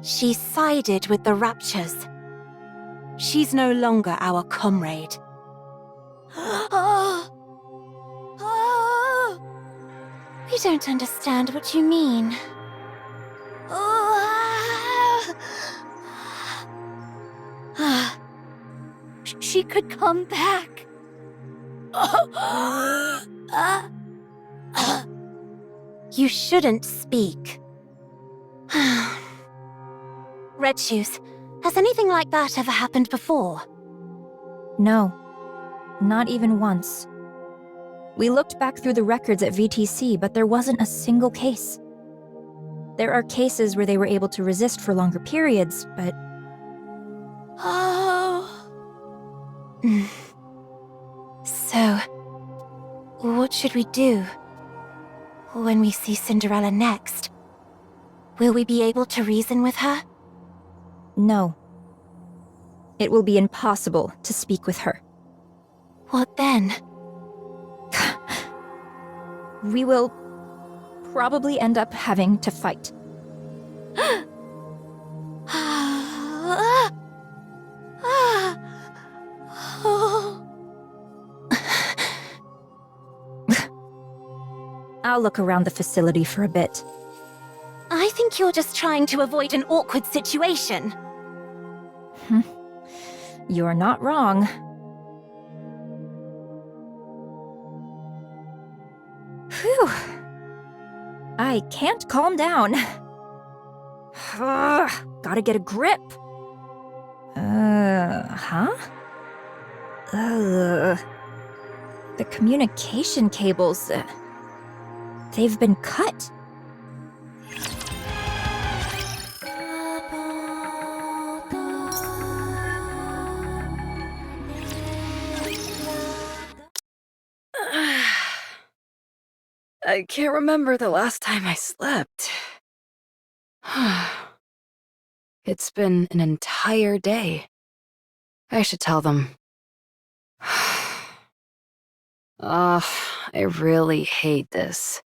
She sided with the Raptures. She's no longer our comrade. We don't understand what you mean. She could come back. You shouldn't speak. Red Shoes, has anything like that ever happened before? No, not even once. We looked back through the records at VTC, but there wasn't a single case. There are cases where they were able to resist for longer periods, but... So, what should we do? When we see Cinderella next, will we be able to reason with her? No. It will be impossible to speak with her. What then? We will probably end up having to fight. I'll look around the facility for a bit. I think you're just trying to avoid an awkward situation. You're not wrong. Phew. I can't calm down. Gotta get a grip. Huh? The communication cables, they've been cut. I can't remember the last time I slept. It's been an entire day. I should tell them. Ugh, I really hate this.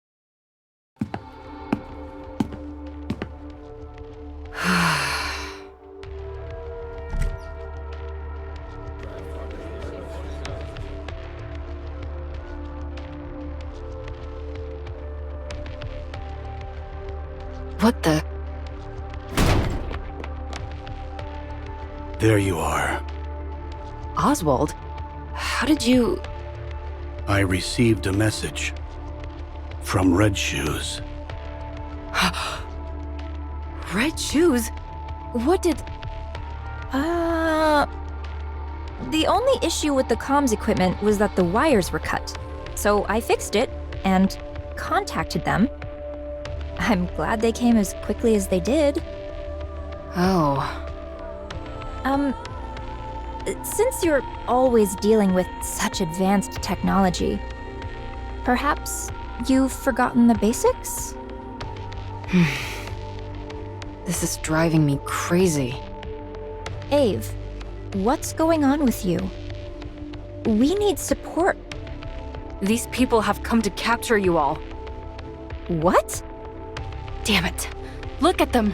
What the? There you are. Oswald? How did you... I received a message from Red Shoes. Red Shoes? What did... The only issue with the comms equipment was that the wires were cut. So I fixed it and contacted them. I'm glad they came as quickly as they did. Oh. Since you're always dealing with such advanced technology, perhaps you've forgotten the basics? This is driving me crazy. Ave, what's going on with you? We need support. These people have come to capture you all. What? Damn it. Look at them.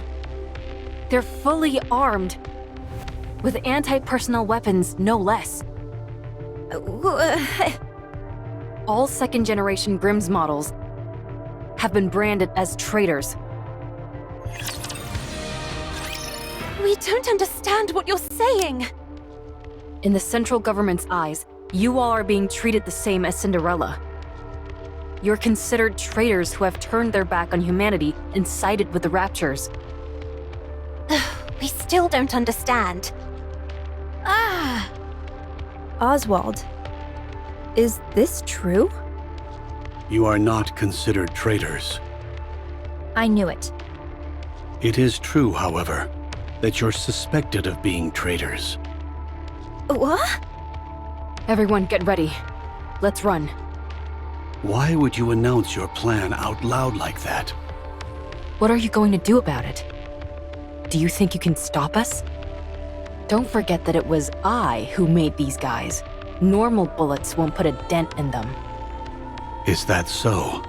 They're fully armed. With anti-personnel weapons, no less. All second-generation Grimm's models have been branded as traitors. We don't understand what you're saying. In the central government's eyes, You all are being treated the same as Cinderella. You're considered traitors who have turned their back on humanity and sided with the Raptures. We still don't understand. Oswald, is this true? You are not considered traitors. I knew it. It is true, however, that you're suspected of being traitors. What? Everyone get ready. Let's run. Why would you announce your plan out loud like that? What are you going to do about it? Do you think you can stop us? Don't forget that it was I who made these guys. Normal bullets won't put a dent in them. Is that so?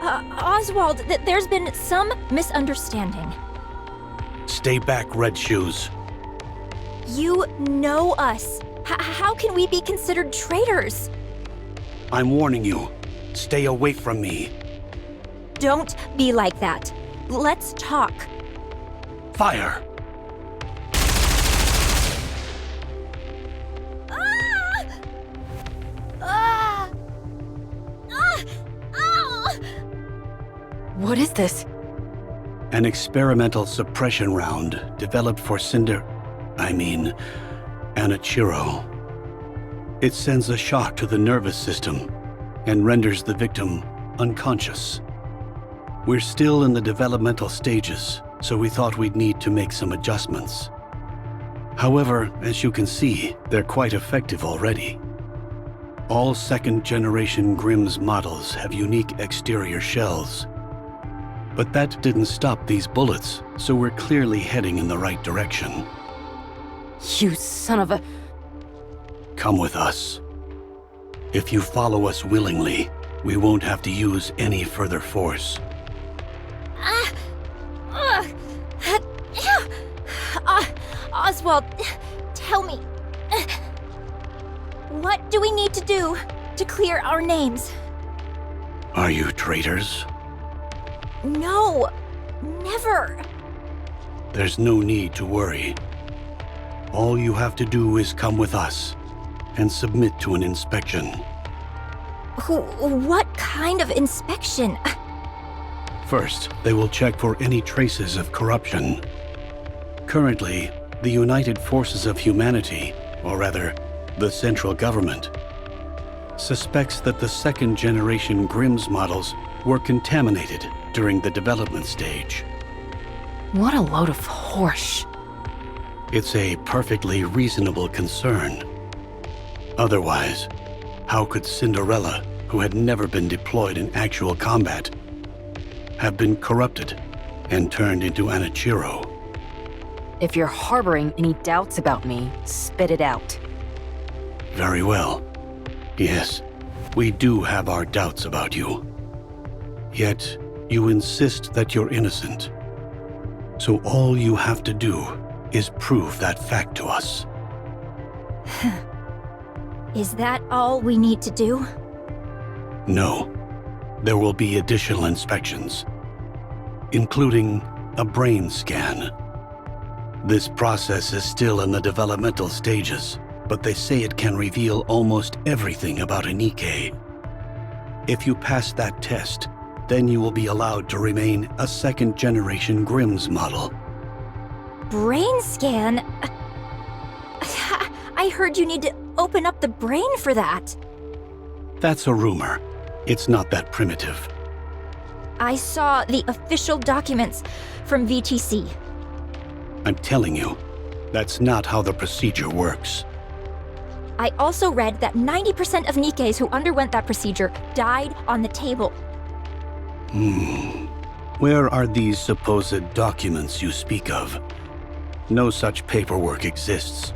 Oswald, there's been some misunderstanding. Stay back, Red Shoes. You know us. How can we be considered traitors? I'm warning you. Stay away from me. Don't be like that. Let's talk. Fire! What is this? An experimental suppression round developed for Anachiro. It sends a shock to the nervous system and renders the victim unconscious. We're still in the developmental stages, so we thought we'd need to make some adjustments. However, as you can see, they're quite effective already. All second-generation Grimm's models have unique exterior shells. But that didn't stop these bullets, so we're clearly heading in the right direction. You son of a... Come with us. If you follow us willingly, we won't have to use any further force. Oswald, tell me. What do we need to do to clear our names? Are you traitors? No, never. There's no need to worry. All you have to do is come with us and submit to an inspection. What kind of inspection? First, they will check for any traces of corruption. Currently, the United Forces of Humanity, or rather, the central government, suspects that the second-generation Grimm's models were contaminated during the development stage. What a load of horse. It's a perfectly reasonable concern. Otherwise, how could Cinderella, who had never been deployed in actual combat, have been corrupted and turned into Anachiro? If you're harboring any doubts about me, spit it out. Very well. Yes, we do have our doubts about you. Yet, you insist that you're innocent. So all you have to do is prove that fact to us. Is that all we need to do? No. There will be additional inspections, including a brain scan. This process is still in the developmental stages, but they say it can reveal almost everything about a Nikke. If you pass that test, then you will be allowed to remain a second-generation Grimm's model. Brain scan? I heard you need to open up the brain for that. That's a rumor. It's not that primitive. I saw the official documents from VTC. I'm telling you, that's not how the procedure works. I also read that 90% of Nikkes who underwent that procedure died on the table. Where are these supposed documents you speak of? No such paperwork exists.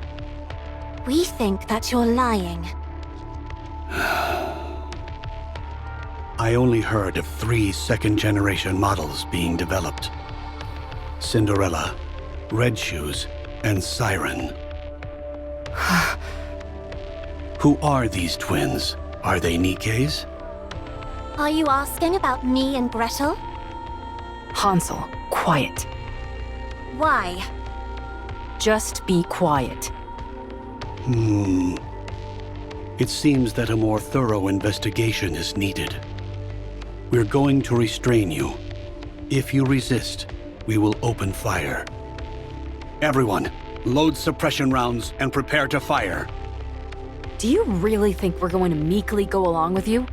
We think that you're lying. I only heard of 3 second-generation models being developed. Cinderella, Red Shoes, and Siren. Who are these twins? Are they Nikkes? Are you asking about me and Gretel? Hansel, quiet. Why? Just be quiet. It seems that a more thorough investigation is needed. We're going to restrain you. If you resist, we will open fire. Everyone, load suppression rounds and prepare to fire. Do you really think we're going to meekly go along with you?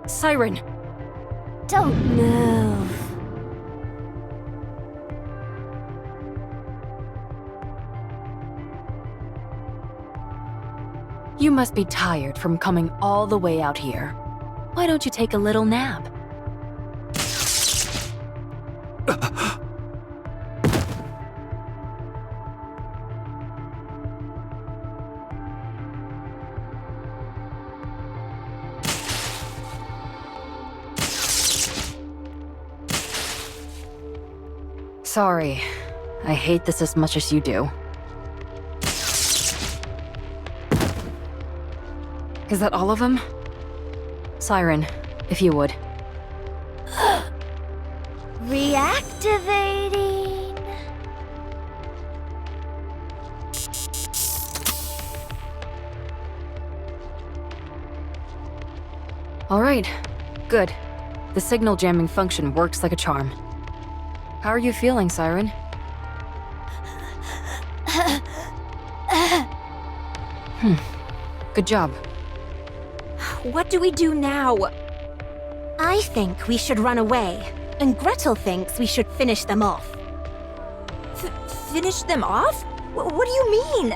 Siren! Don't move. You must be tired from coming all the way out here. Why don't you take a little nap? Sorry. I hate this as much as you do. Is that all of them? Siren, if you would. Reactivating. All right, good. The signal jamming function works like a charm. How are you feeling, Siren? Good job. What do we do now? I think we should run away, and Gretel thinks we should finish them off. Finish them off? What do you mean?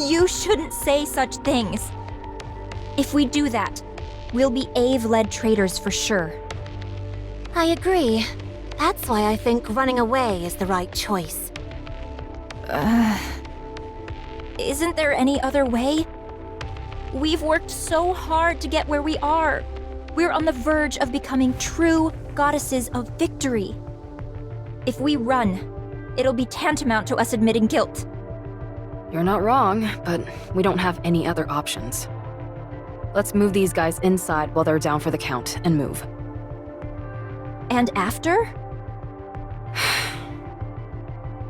You shouldn't say such things. If we do that, we'll be Ave-led traitors for sure. I agree. That's why I think running away is the right choice. Isn't there any other way? We've worked so hard to get where we are. We're on the verge of becoming true goddesses of victory. If we run, it'll be tantamount to us admitting guilt. You're not wrong, but we don't have any other options. Let's move these guys inside while they're down for the count, and move. And after?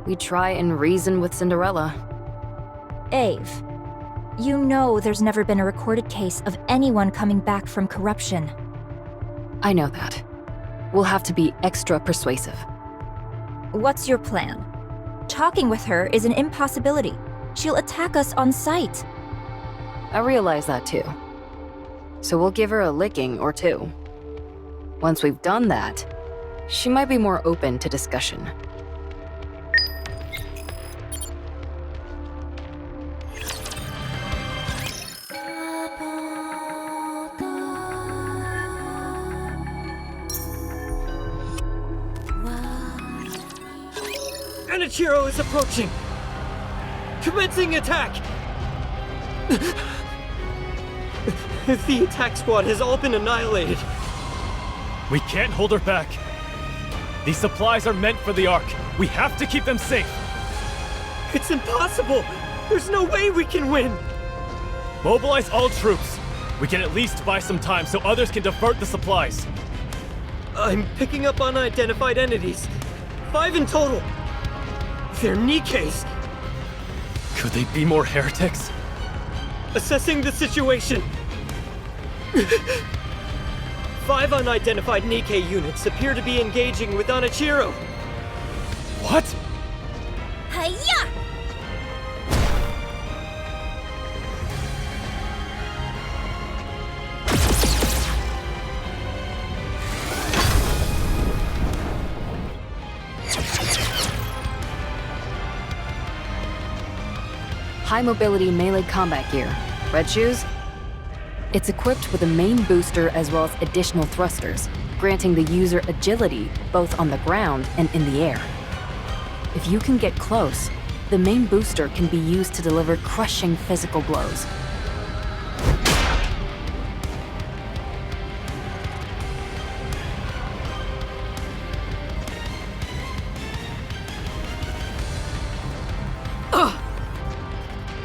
We try and reason with Cinderella. Ave, you know there's never been a recorded case of anyone coming back from corruption. I know that. We'll have to be extra persuasive. What's your plan? Talking with her is an impossibility. She'll attack us on sight. I realize that too. So we'll give her a licking or two. Once we've done that, she might be more open to discussion. Anachiro is approaching! Commencing attack! The attack squad has all been annihilated. We can't hold her back. These supplies are meant for the Ark. We have to keep them safe. It's impossible! There's no way we can win! Mobilize all troops. We can at least buy some time so others can divert the supplies. I'm picking up unidentified entities. 5 in total. They're Nikkes. Could they be more heretics? Assessing the situation. 5 unidentified Nikke units appear to be engaging with Anachiro. What? Hiya! High mobility melee combat gear. Red shoes? It's equipped with a main booster as well as additional thrusters, granting the user agility both on the ground and in the air. If you can get close, the main booster can be used to deliver crushing physical blows.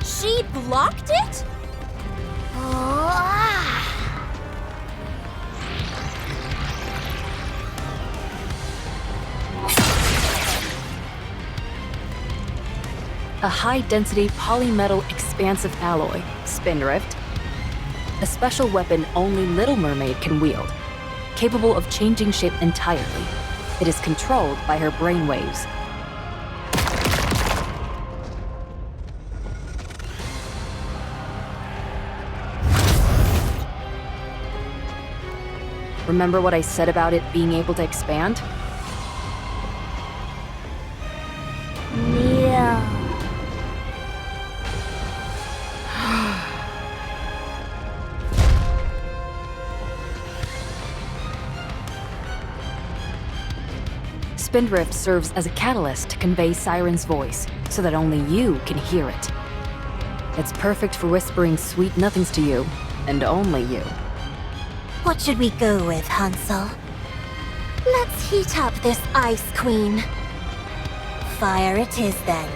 She blocked it? a high-density polymetal expansive alloy, Spindrift. A special weapon only Little Mermaid can wield, capable of changing shape entirely. It is controlled by her brainwaves. Remember what I said about it being able to expand? Yeah. Spindrift serves as a catalyst to convey Siren's voice, so that only you can hear it. It's perfect for whispering sweet nothings to you, and only you. What should we go with, Hansel? Let's heat up this Ice Queen. Fire it is, then.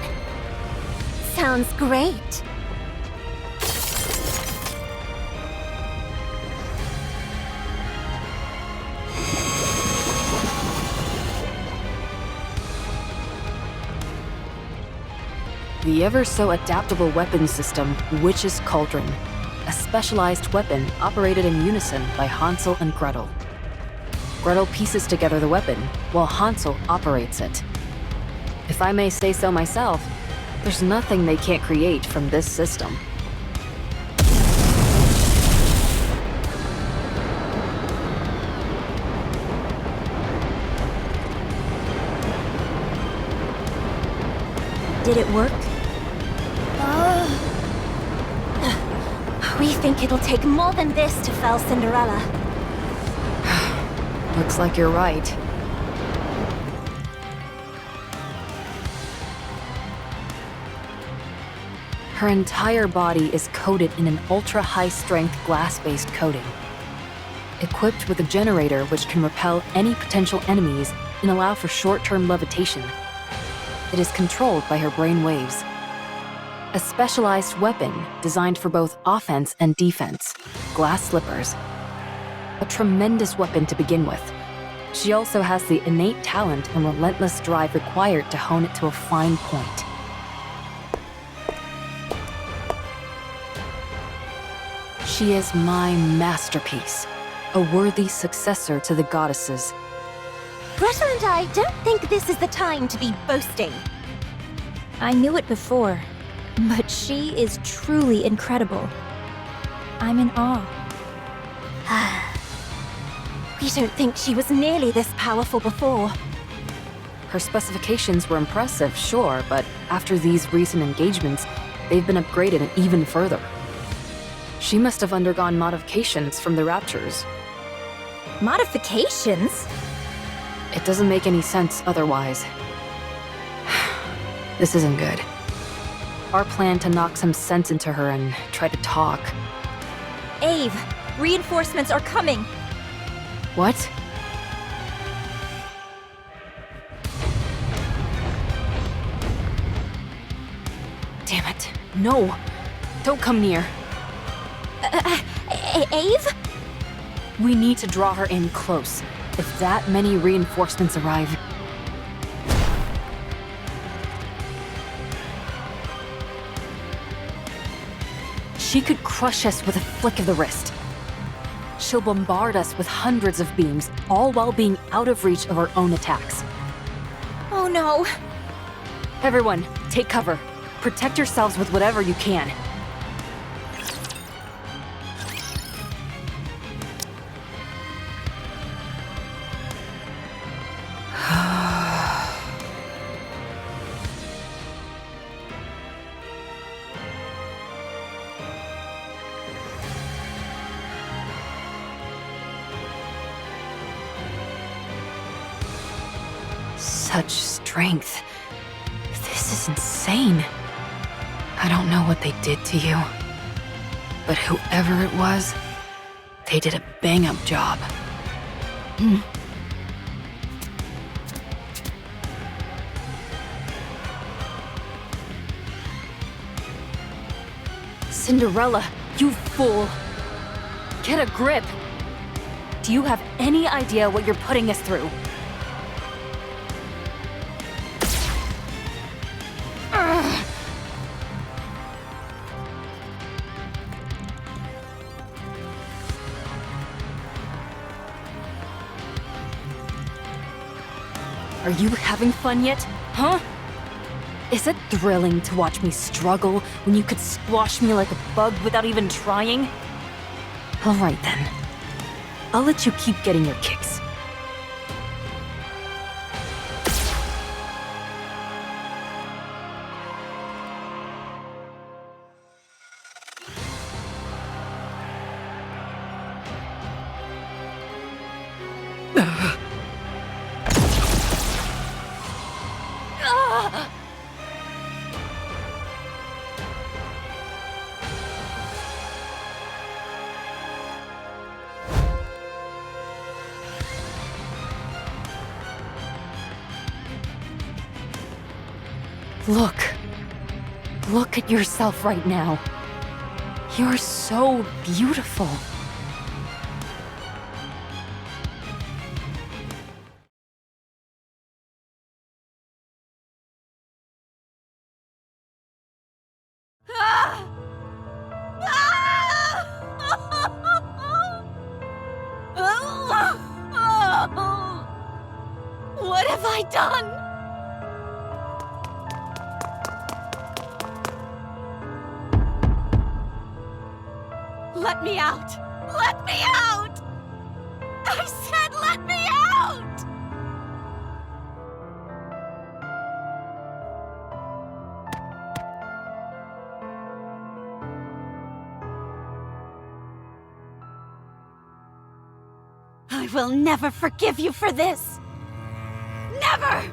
Sounds great. The ever-so-adaptable weapon system, Witch's Cauldron. A specialized weapon operated in unison by Hansel and Gretel. Gretel pieces together the weapon, while Hansel operates it. If I may say so myself, there's nothing they can't create from this system. Did it work? We think it'll take more than this to fell Cinderella. Looks like you're right. Her entire body is coated in an ultra-high-strength glass-based coating. Equipped with a generator which can repel any potential enemies and allow for short-term levitation. It is controlled by her brain waves. A specialized weapon designed for both offense and defense, glass slippers. A tremendous weapon to begin with. She also has the innate talent and relentless drive required to hone it to a fine point. She is my masterpiece, a worthy successor to the goddesses. Gretel and I don't think this is the time to be boasting. I knew it before, but she is truly incredible. I'm in awe. We don't think she was nearly this powerful before. Her specifications were impressive, sure, but after these recent engagements, they've been upgraded even further. She must have undergone modifications from the Raptures. Modifications? It doesn't make any sense otherwise. This isn't good. Our plan to knock some sense into her and try to talk. Ave, reinforcements are coming! What? Damn it. No! Don't come near. Ave? We need to draw her in close. If that many reinforcements arrive... She could crush us with a flick of the wrist. She'll bombard us with hundreds of beams, all while being out of reach of her own attacks. Oh no. Everyone, take cover. Protect yourselves with whatever you can. Such strength. This is insane. I don't know what they did to you, but whoever it was, they did a bang-up job. Cinderella, you fool! Get a grip! Do you have any idea what you're putting us through? Are you having fun yet? Huh? Is it thrilling to watch me struggle when you could squash me like a bug without even trying? Alright then. I'll let you keep getting your kicks. Look at yourself right now. You're so beautiful. What have I done? Let me out! Let me out! I said let me out! I will never forgive you for this! Never!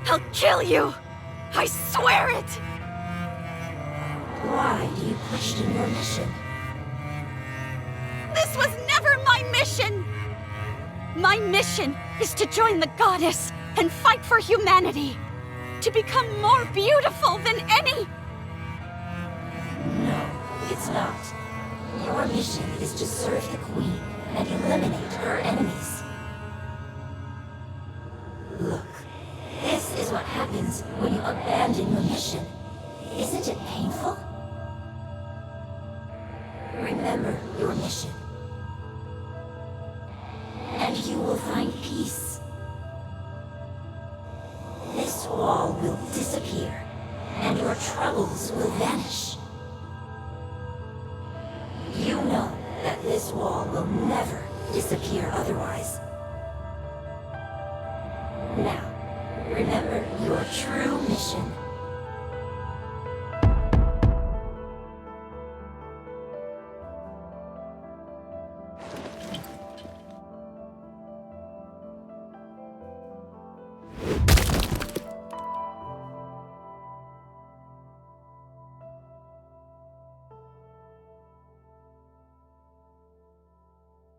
I'll kill you! I swear it! Why do you question your mission? This was never my mission! My mission is to join the goddess and fight for humanity. To become more beautiful than any... No, it's not. Your mission is to serve the Queen and eliminate her enemies. Look, this is what happens when you abandon your mission. Isn't it painful? Remember your mission. And you will find peace. This wall will disappear, and your troubles will vanish. You know that this wall will never disappear otherwise. Now, remember your true mission.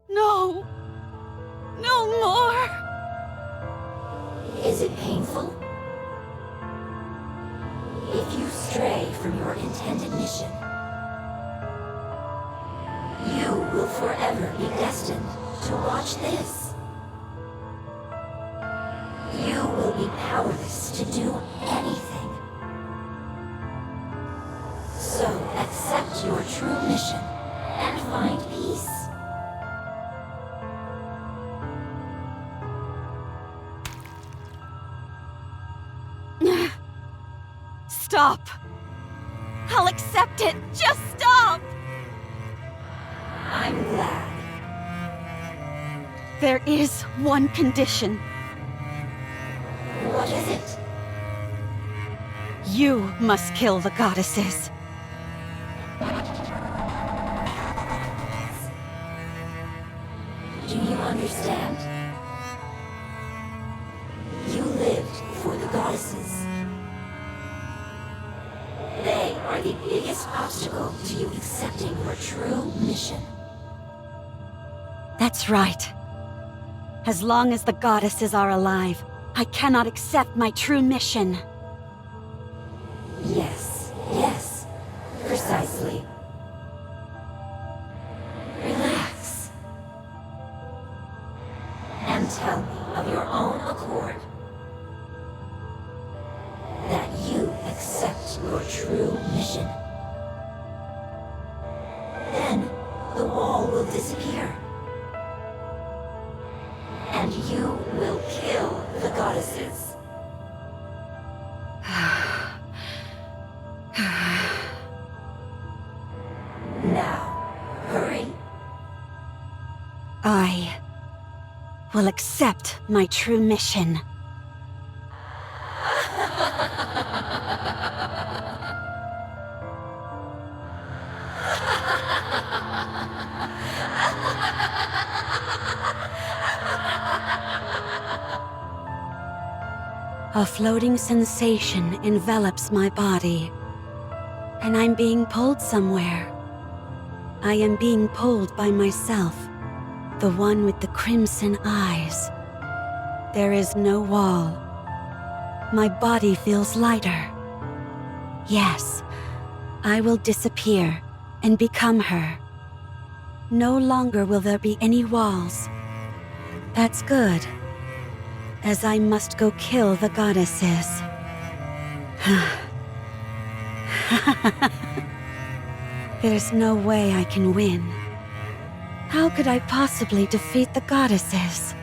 No! No more! Is it painful? If you stray from your intended mission, you will forever be destined to watch this. You will be powerless to do anything. So accept your true mission and find peace. Stop! I'll accept it! Just stop! I'm glad. There is one condition. What is it? You must kill the goddesses. Do you understand? You lived for the goddesses. They are the biggest obstacle to you accepting your true mission. That's right. As long as the goddesses are alive, I cannot accept my true mission. Yes, yes, precisely. Relax. And tell me of your own accord that you accept your true mission. Then the wall will disappear. And you will kill the goddess. goddesses. Now, hurry. I will accept my true mission. A floating sensation envelops my body, and I'm being pulled somewhere. I am being pulled by myself, the one with the crimson eyes. There is no wall. My body feels lighter. Yes, I will disappear and become her. No longer will there be any walls. That's good, as I must go kill the goddesses. There's no way I can win. How could I possibly defeat the goddesses?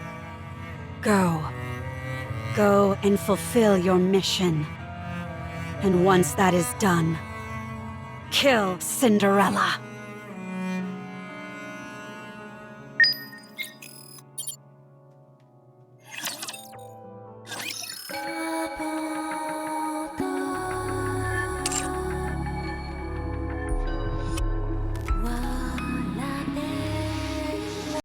Go. Go and fulfill your mission. And once that is done, kill Cinderella.